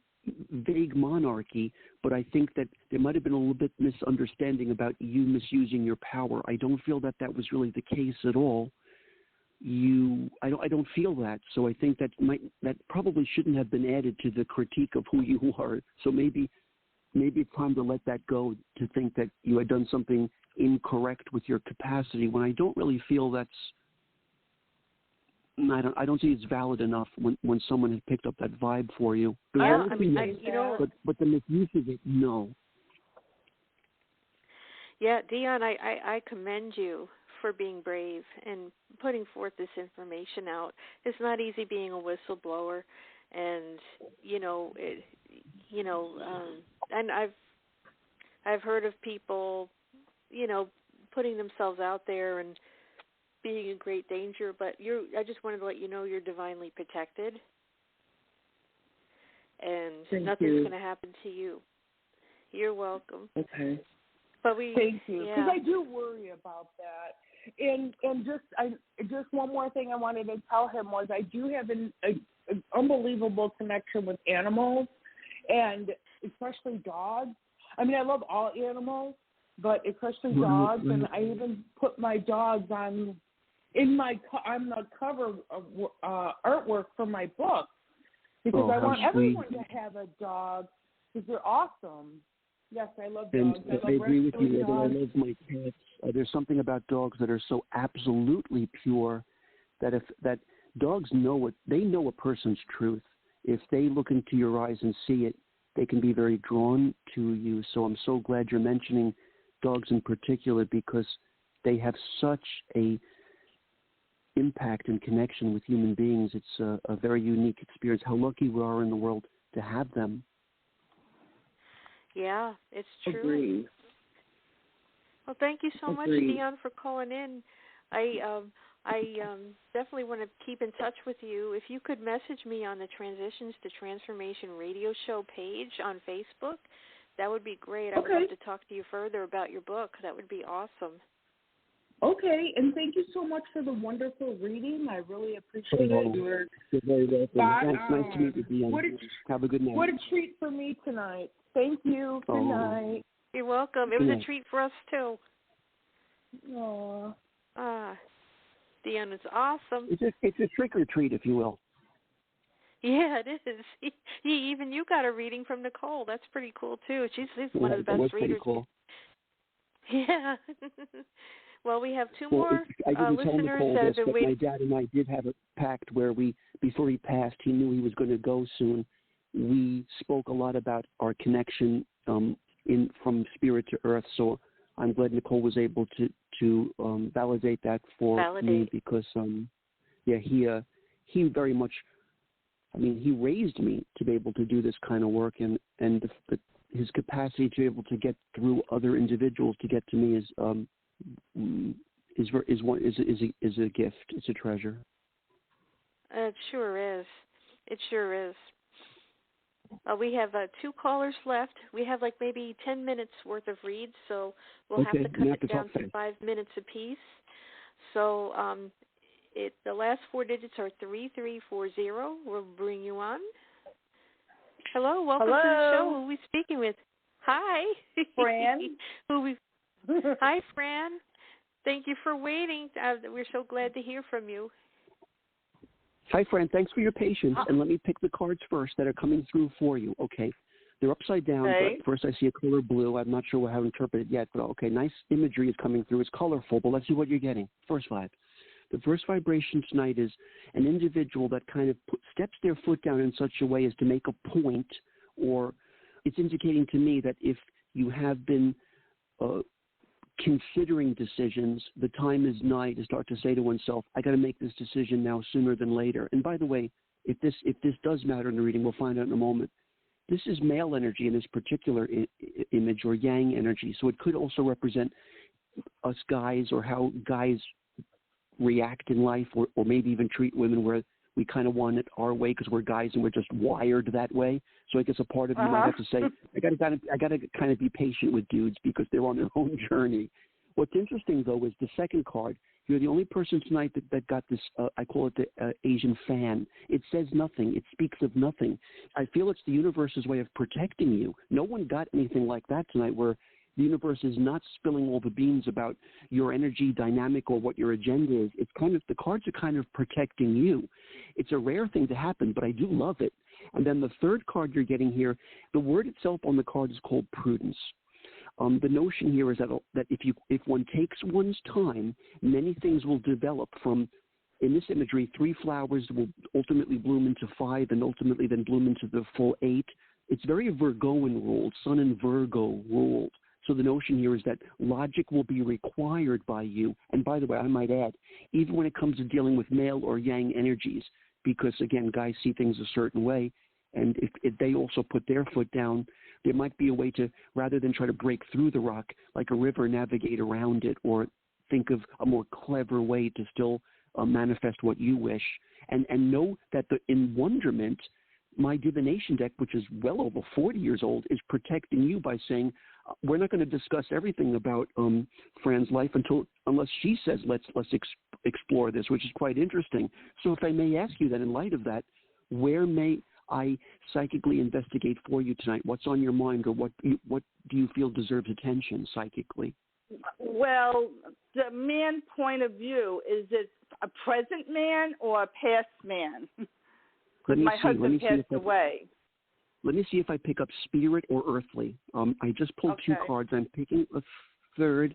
vague monarchy, but I think that there might have been a little bit misunderstanding about you misusing your power. I don't feel that was really the case at all. I don't feel that, so I think that probably shouldn't have been added to the critique of who you are. So maybe it's time to let that go, to think that you had done something incorrect with your capacity, when I don't really feel I don't see it's valid enough when someone has picked up that vibe for you. But the misuse of it, no. Yeah, Dion, I commend you for being brave and putting forth this information out. It's not easy being a whistleblower, and and I've heard of people, putting themselves out there and being in great danger, but I just wanted to let you know you're divinely protected, and nothing's going to happen to you. You're welcome. Okay. But thank you, because I do worry about that. And just one more thing I wanted to tell him was I do have an unbelievable connection with animals, and especially dogs. I mean, I love all animals, but especially dogs, and I even put my dogs on the cover of artwork for my book, because I want everyone to have a dog, because they're awesome. Yes, I love dogs. And I agree with you. I love my cats. There's something about dogs that are so absolutely pure that that dogs know it. They know a person's truth. If they look into your eyes and see it, they can be very drawn to you. So I'm so glad you're mentioning dogs in particular, because they have such a impact and connection with human beings. It's a very unique experience. How lucky we are in the world to have them. Yeah, it's true. Agreed. Well, thank you so much, Dion, for calling in. I definitely want to keep in touch with you. If you could message me on the Transitions to Transformation radio show page on Facebook, That would be great. I would love to talk to you further about your book. That would be awesome. Okay, and thank you so much for the wonderful reading. I really appreciate it. You're very welcome. Thanks. Nice to meet you, Deanna. Have a good night. What a treat for me tonight. Thank you. Good night. You're welcome. It was a treat for us, too. Aww. Deanna's awesome. It's a trick or treat, if you will. Yeah, it is. Even you got a reading from Nicole. That's pretty cool, too. She's one of the best readers. Cool. Yeah. Well, we have two more I didn't listeners tell Nicole that this, have been but waiting. my dad and I did have a pact where before he passed, he knew he was going to go soon. We spoke a lot about our connection from spirit to earth. So I'm glad Nicole was able to validate that for me because, he very much. I mean, he raised me to be able to do this kind of work, and his capacity to be able to get through other individuals to get to me is a gift. It's a treasure. It sure is. It sure is. We have 2 callers left. We have like maybe 10 minutes worth of reads, so we'll have to cut it down to 5 minutes apiece. So the last 4 digits are 3340. We'll bring you on. Hello, welcome to the show. Who are we speaking with? Hi. Fran. Hi, Fran. Thank you for waiting. We're so glad to hear from you. Hi, Fran. Thanks for your patience. And let me pick the cards first that are coming through for you. Okay. They're upside down, but first I see a color blue. I'm not sure how to interpret it yet, but okay, nice imagery is coming through. It's colorful, but let's see what you're getting. First 5. The first vibration tonight is an individual that kind of steps their foot down in such a way as to make a point, or it's indicating to me that if you have been considering decisions, the time is nigh to start to say to oneself, I got to make this decision now sooner than later. And by the way, if this does matter in the reading, we'll find out in a moment. This is male energy in this particular image, or yang energy. So it could also represent us guys, or how guys react in life, or maybe even treat women, where we kind of want it our way because we're guys and we're just wired that way. So I guess a part of you might have to say, I got to kind of be patient with dudes because they're on their own journey. What's interesting, though, is the second card. You're the only person tonight that got this, I call it the Asian fan. It says nothing. It speaks of nothing. I feel it's the universe's way of protecting you. No one got anything like that tonight, where the universe is not spilling all the beans about your energy dynamic or what your agenda is. It's kind of, the cards are kind of protecting you. It's a rare thing to happen, but I do love it. And then the third card you're getting here, the word itself on the card is called prudence. The notion here is that if one takes one's time, many things will develop from, in this imagery, 3 flowers will ultimately bloom into 5 and ultimately then bloom into the full 8. It's very Virgoan ruled, Sun and Virgo ruled. So the notion here is that logic will be required by you. And by the way, I might add, even when it comes to dealing with male or yang energies, because, again, guys see things a certain way, and if they also put their foot down, there might be a way to, rather than try to break through the rock like a river, navigate around it, or think of a more clever way to still manifest what you wish. And know that in wonderment, my divination deck, which is well over 40 years old, is protecting you by saying, we're not going to discuss everything about Fran's life unless she says, let's explore this, which is quite interesting. So if I may ask you then, in light of that, where may I psychically investigate for you tonight? What's on your mind, or what do you feel deserves attention psychically? Well, the man point of view, is it a present man or a past man? My husband passed away. Let me see if I pick up spirit or earthly. I just pulled 2 cards. I'm picking a third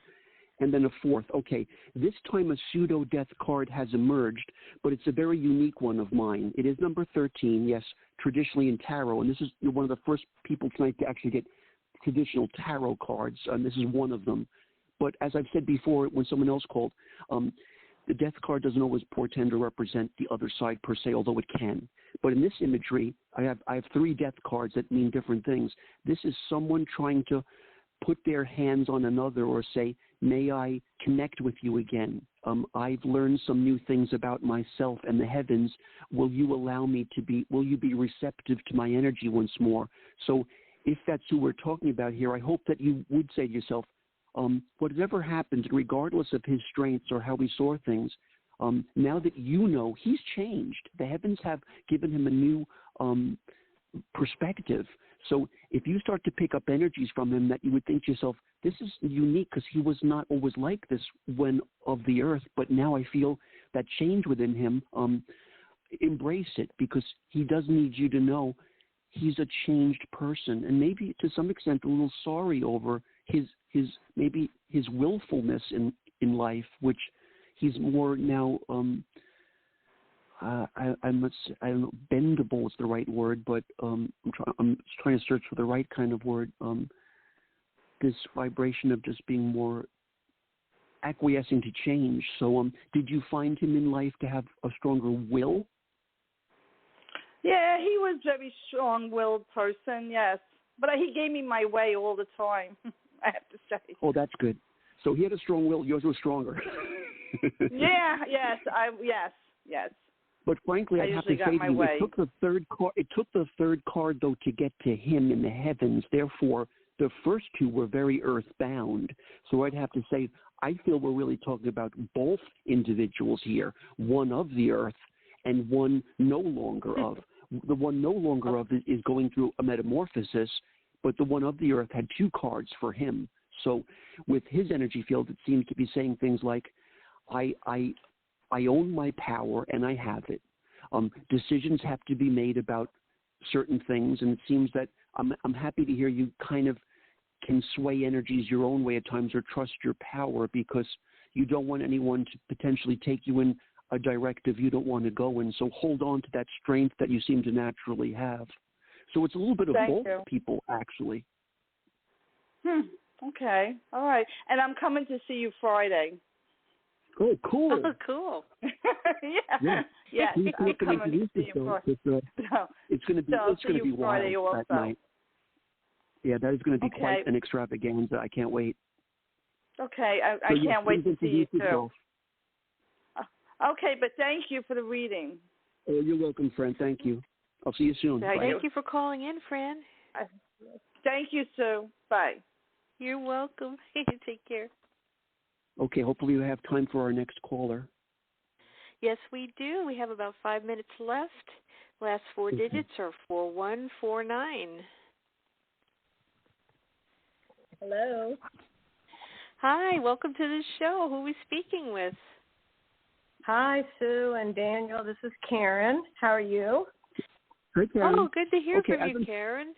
and then a fourth. Okay, this time a pseudo-death card has emerged, but it's a very unique one of mine. It is number 13, yes, traditionally in tarot, and this is one of the first people tonight to actually get traditional tarot cards, and this is one of them. But as I've said before, when someone else called, the death card doesn't always portend or represent the other side per se, although it can. But in this imagery, I have 3 death cards that mean different things. This is someone trying to put their hands on another, or say, may I connect with you again? I've learned some new things about myself and the heavens. Will you allow me to will you be receptive to my energy once more? So if that's who we're talking about here, I hope that you would say to yourself, whatever happened, regardless of his strengths or how he saw things, now that you know he's changed, the heavens have given him a new perspective. So if you start to pick up energies from him that you would think to yourself, this is unique because he was not always like this when of the earth, but now I feel that change within him, embrace it, because he does need you to know he's a changed person, and maybe to some extent a little sorry over his willfulness in life, which he's more now, I don't know, bendable is the right word, but I'm trying to search for the right kind of word. This vibration of just being more acquiescing to change. So, did you find him in life to have a stronger will? Yeah, he was a very strong-willed person, yes. But he gave me my way all the time, I have to say. Oh, that's good. So he had a strong will. Yours was stronger. Yes. But frankly, I have to say to you, it took the third card, though, to get to him in the heavens. Therefore, the first two were very earthbound. So I'd have to say, I feel we're really talking about both individuals here, one of the earth and one no longer of. The one no longer of is going through a metamorphosis, but the one of the earth had two cards for him. So with his energy field, it seems to be saying things like, I own my power and I have it. Decisions have to be made about certain things, and it seems that I'm happy to hear you kind of can sway energies your own way at times or trust your power, because you don't want anyone to potentially take you in a directive you don't want to go in. So hold on to that strength that you seem to naturally have. So it's a little bit of both people, actually. Okay. All right. And I'm coming to see you Friday. Oh, cool. Oh, cool. Yeah. I'm coming to see you Friday. It's going to be Friday wild also. that night. Yeah, that is going to be quite an extravaganza. I can't wait. Okay. I can't wait to see you too. Okay, but thank you for the reading. Oh, you're welcome, friend. Thank you. I'll see you soon. Thank you for calling in, Fran. Thank you, Sue. Bye. You're welcome. Take care. Okay, hopefully we have time for our next caller. Yes, we do. We have about 5 minutes left. Last four digits are 4149. Hello. Hi, welcome to the show. Who are we speaking with? Hi, Sue and Daniel. This is Karen. How are you? Hi, Karen. Oh, good to hear from you, Karen.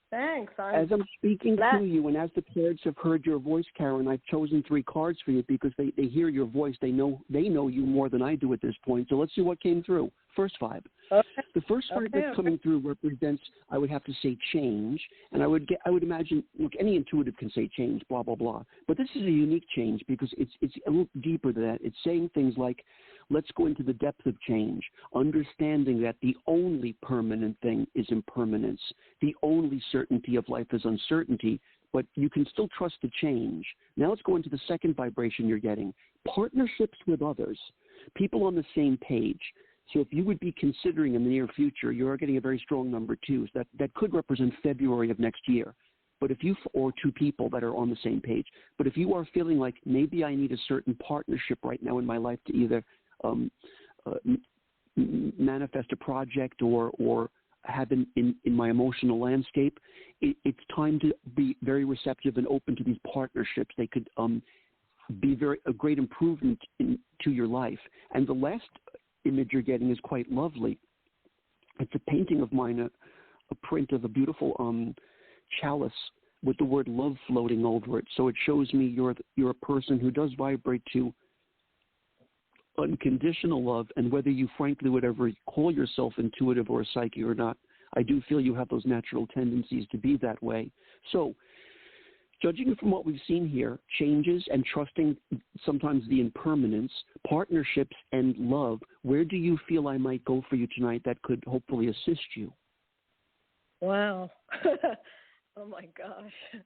Thanks. As I'm speaking to you, and as the cards have heard your voice, Karen, I've chosen 3 cards for you because they hear your voice. They know you more than I do at this point. So let's see what came through. First 5. Okay. The first card that's coming through represents, I would have to say, change. And I would imagine, look, any intuitive can say change, blah, blah, blah. But this is a unique change because it's a little deeper than that. It's saying things like, let's go into the depth of change, understanding that the only permanent thing is impermanence. The only certainty of life is uncertainty, but you can still trust the change. Now let's go into the second vibration you're getting, partnerships with others, people on the same page. So if you would be considering in the near future, you are getting a very strong number 2. So that could represent February of next year. But if you, or 2 people that are on the same page, but if you are feeling like maybe I need a certain partnership right now in my life to either manifest a project or have in my emotional landscape, it's time to be very receptive and open to these partnerships. They could be a great improvement to your life. And the last image you're getting is quite lovely. It's a painting of mine, a print of a beautiful chalice with the word love floating over it. So it shows me you're a person who does vibrate to unconditional love, and whether you frankly would ever call yourself intuitive or a psychic or not, I do feel you have those natural tendencies to be that way. So judging from what we've seen here, changes and trusting sometimes the impermanence, partnerships and love, where do you feel I might go for you tonight that could hopefully assist you? Wow. Oh, my gosh.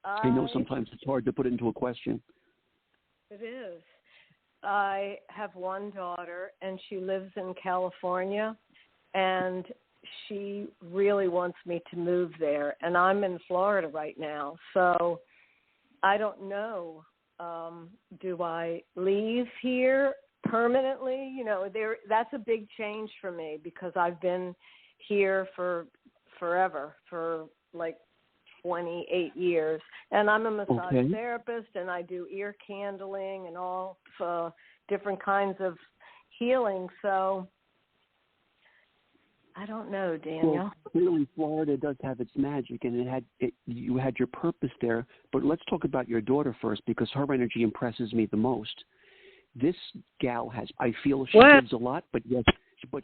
I know sometimes it's hard to put into a question. It is. I have one daughter, and she lives in California, and she really wants me to move there, and I'm in Florida right now, so I don't know. Do I leave here permanently? You know, that's a big change for me because I've been here for forever, for like 28 years, and I'm a massage therapist, and I do ear candling and all different kinds of healing. So I don't know, Daniel. Well, clearly Florida does have its magic, and you had your purpose there. But let's talk about your daughter first, because her energy impresses me the most. This gal I feel she gives a lot, but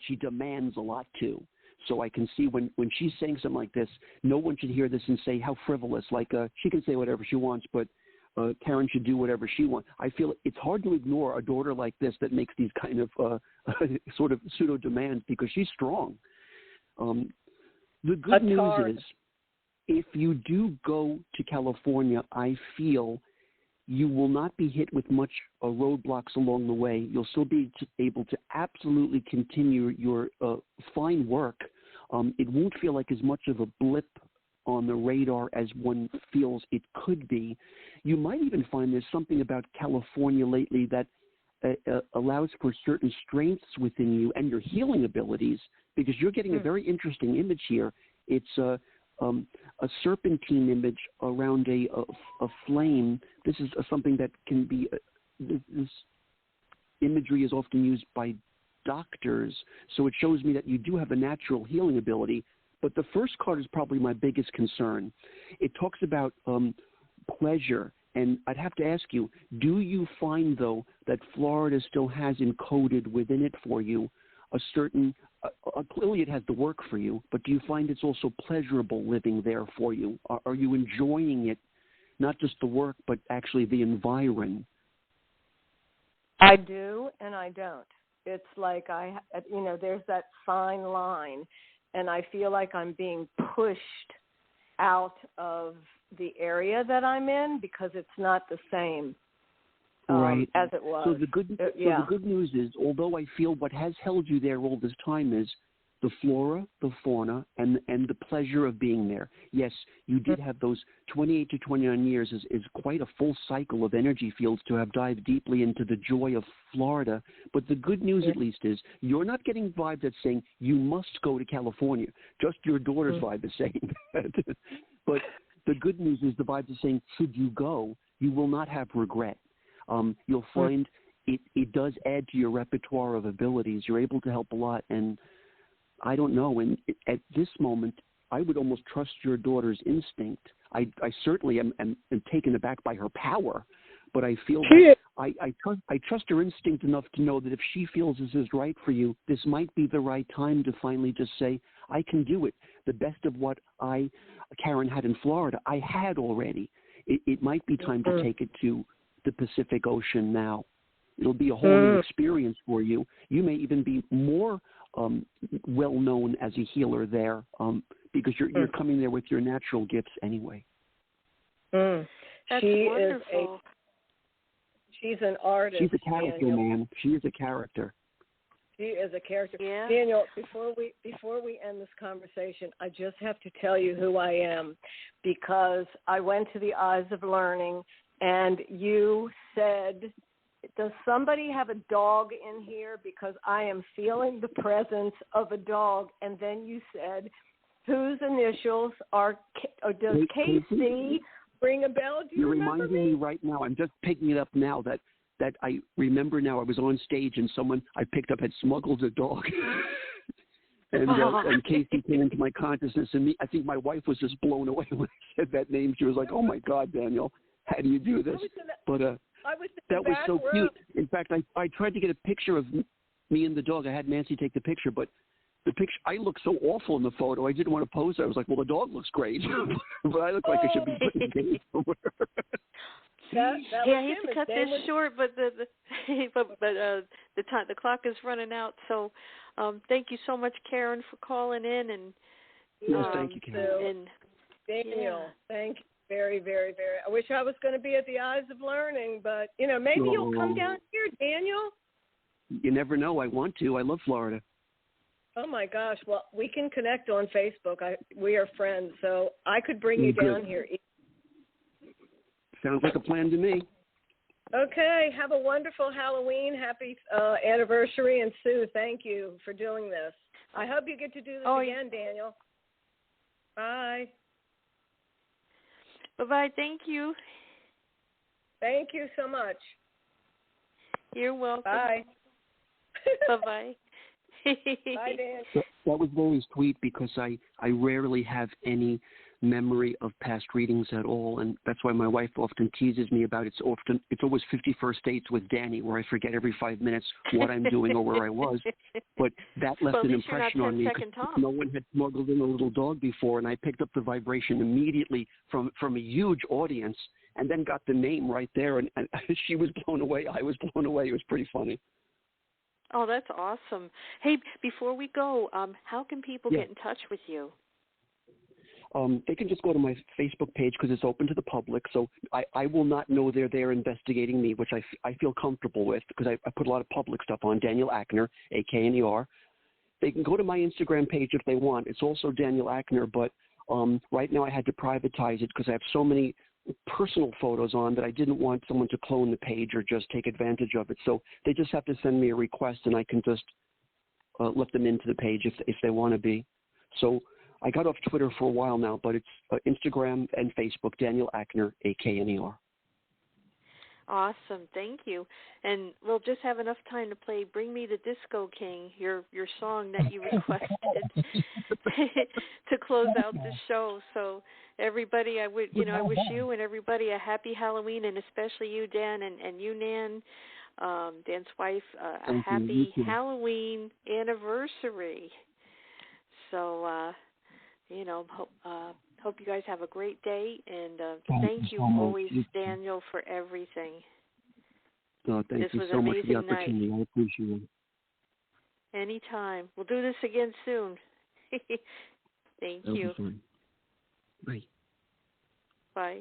she demands a lot too. So I can see when she's saying something like this, no one should hear this and say how frivolous. Like she can say whatever she wants, but Karen should do whatever she wants. I feel it's hard to ignore a daughter like this that makes these kind of sort of pseudo demands, because she's strong. The good news is, if you do go to California, I feel you will not be hit with much roadblocks along the way. You'll still be able to absolutely continue your fine work. It won't feel like as much of a blip on the radar as one feels it could be. You might even find there's something about California lately that allows for certain strengths within you and your healing abilities, because you're getting a very interesting image here. It's a serpentine image around a flame. This is something that can be, this imagery is often used by doctors, so it shows me that you do have a natural healing ability. But the first card is probably my biggest concern. It talks about pleasure, and I'd have to ask you, do you find, though, that Florida still has encoded within it for you a certain, clearly it has the work for you, but do you find it's also pleasurable living there for you? Are you enjoying it, not just the work, but actually the environment? I do and I don't. It's like there's that fine line, and I feel like I'm being pushed out of the area that I'm in because it's not the same as it was. So the good news is, although I feel what has held you there all this time is the flora, the fauna, and the pleasure of being there. Yes, you did have those 28 to 29 years is quite a full cycle of energy fields to have dived deeply into the joy of Florida. But the good news, at least, is you're not getting vibes that's saying you must go to California. Just your daughter's vibe is saying that. But the good news is the vibe is saying, should you go, you will not have regret. You'll find it does add to your repertoire of abilities. You're able to help a lot, and I don't know. And at this moment, I would almost trust your daughter's instinct. I certainly am taken aback by her power, but I feel that I trust her instinct enough to know that if she feels this is right for you, this might be the right time to finally just say, I can do it. The best of what Karen had in Florida, I had already. It might be time to take it to the Pacific Ocean now. It'll be a whole new experience for you. You may even be more well-known as a healer there because you're coming there with your natural gifts anyway. That's wonderful. She's an artist. She's a character, Daniel. Man. She is a character. She is a character. Yeah. Daniel, before we end this conversation, I just have to tell you who I am, because I went to the Eyes of Learning, and you said, does somebody have a dog in here? Because I am feeling the presence of a dog. And then you said, whose initials does KC ring a bell? Do you remember reminding me right now. I'm just picking it up now that I remember now. I was on stage and someone I picked up had smuggled a dog. And Casey came into my consciousness, and I think my wife was just blown away when I said that name. She was like, "Oh my God, Daniel, how do you do this?" But that was so cute. In fact, I tried to get a picture of me and the dog. I had Nancy take the picture, but the picture, I look so awful in the photo. I didn't want to pose. I was like, well, the dog looks great, but I look like I should be putting it in somewhere. I hate to cut this short, but the clock is running out. So, thank you so much, Karen, for calling in. And yes, thank you, Karen. And Daniel, thank you very, very, very. I wish I was going to be at the Eyes of Learning, but maybe you'll come down here, Daniel. You never know. I want to. I love Florida. Oh my gosh! Well, we can connect on Facebook. We are friends, so I could bring you down here. Sounds like a plan to me. Okay. Have a wonderful Halloween. Happy anniversary, and Sue, thank you for doing this. I hope you get to do this again, Daniel. Bye. Bye-bye. Thank you. Thank you so much. You're welcome. Bye. Bye-bye. Bye, Dan. That was very sweet because I rarely have any memory of past readings at all, and that's why my wife often teases me about it's always 51st dates with Danny, where I forget every 5 minutes what I'm doing or where I was. But that left an impression on me because no one had smuggled in a little dog before, and I picked up the vibration immediately from a huge audience, and then got the name right there, and she was blown away. I was blown away. It was pretty funny. Oh, that's awesome. Hey, before we go, how can people get in touch with you? They can just go to my Facebook page because it's open to the public. So I will not know they're there investigating me, which I feel comfortable with because I put a lot of public stuff on, Daniel Akner, Akner. They can go to my Instagram page if they want. It's also Daniel Akner, but right now I had to privatize it because I have so many personal photos on that I didn't want someone to clone the page or just take advantage of it. So they just have to send me a request and I can just let them into the page if they want to be. So I got off Twitter for a while now, but it's Instagram and Facebook, Daniel Akner, Akner. Awesome. Thank you. And we'll just have enough time to play Bring Me the Disco King, your song that you requested to close out the show. So everybody, I wish you and everybody a happy Halloween, and especially you, Dan, and you, Nan, Dan's wife, a happy Halloween anniversary. So, hope you guys have a great day, and thank you always, Daniel, for everything. Thank you so much for the opportunity. I appreciate it. Anytime. We'll do this again soon. Thank you. Bye. Bye.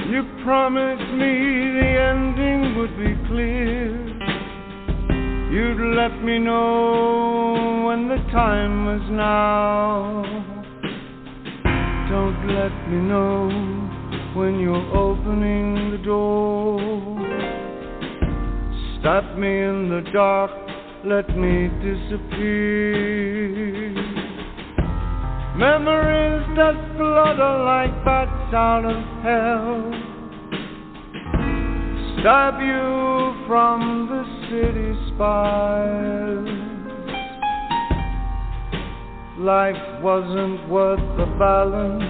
You promised me the ending would be clear. You'd let me know when the time was now. Don't let me know when you're opening the door. Stop me in the dark, let me disappear. Memories that flutter like bats out of hell stop you from the city spires. Life wasn't worth the balance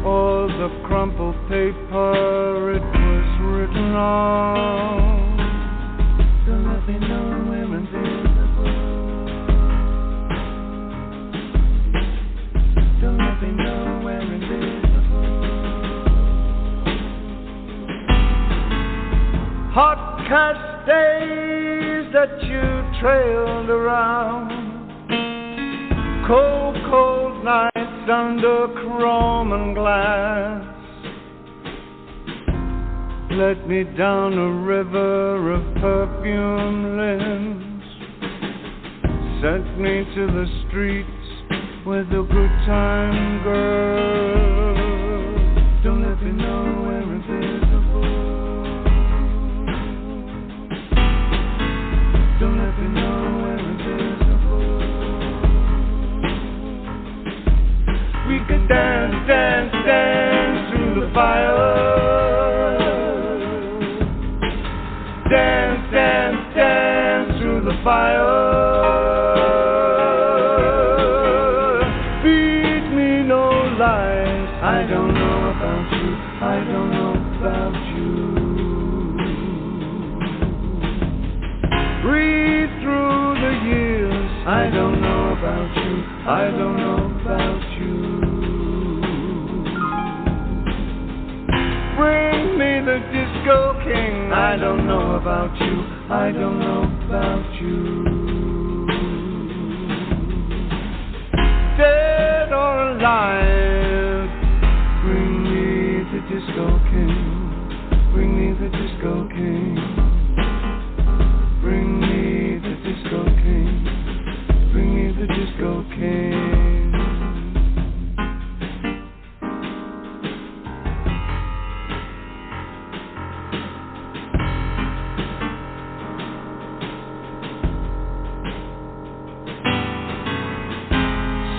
or the crumpled paper it was written on. Don't let me know we're invisible. Don't let me know we're invisible. Hot cascades that you trailed around, cold, cold nights under chrome and glass, led me down a river of perfume limbs, sent me to the streets with a good time, girl. Don't let me know we're invisible. Don't let me know we're invisible. We could dance, dance, dance through the fire. Dance, dance, dance through the fire. Feed me no lies. I don't know about you. I don't know about you. Breathe through the years. I don't know about you. I don't know about you. Bring me the disco king. I don't know about you. I don't know about you. Dead or alive, bring me the disco king. Bring me the disco king. Bring me the disco king. Bring me the disco king.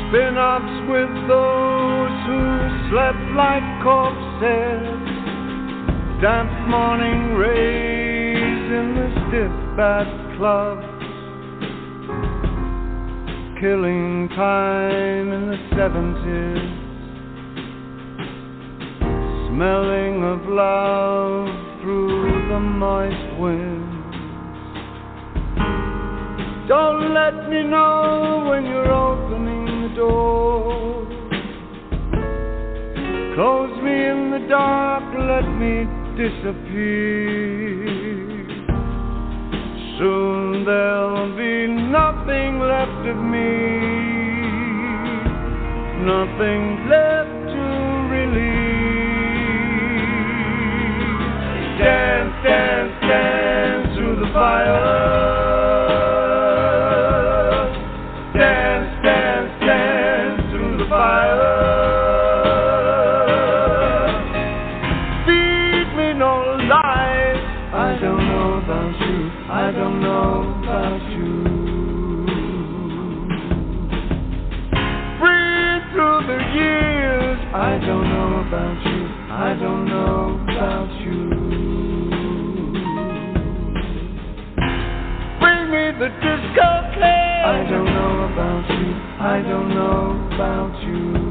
Spin-ups with those who slept like corpses. Damp morning rays in the stiff bat clubs. Killing time in the 70s. Smelling of love through the moist winds. Don't let me know when you're opening the door. Close me in the dark, let me disappear. Soon there'll be nothing left of me. Nothing left to release. Dance, dance, dance through the fire. Dance, dance, dance through the fire. Feed me no lies. I don't know about you. I don't know about you. Breathe through the years. I don't know about you. I don't know about you. Bring me the disco king. I don't know about you. I don't know about you.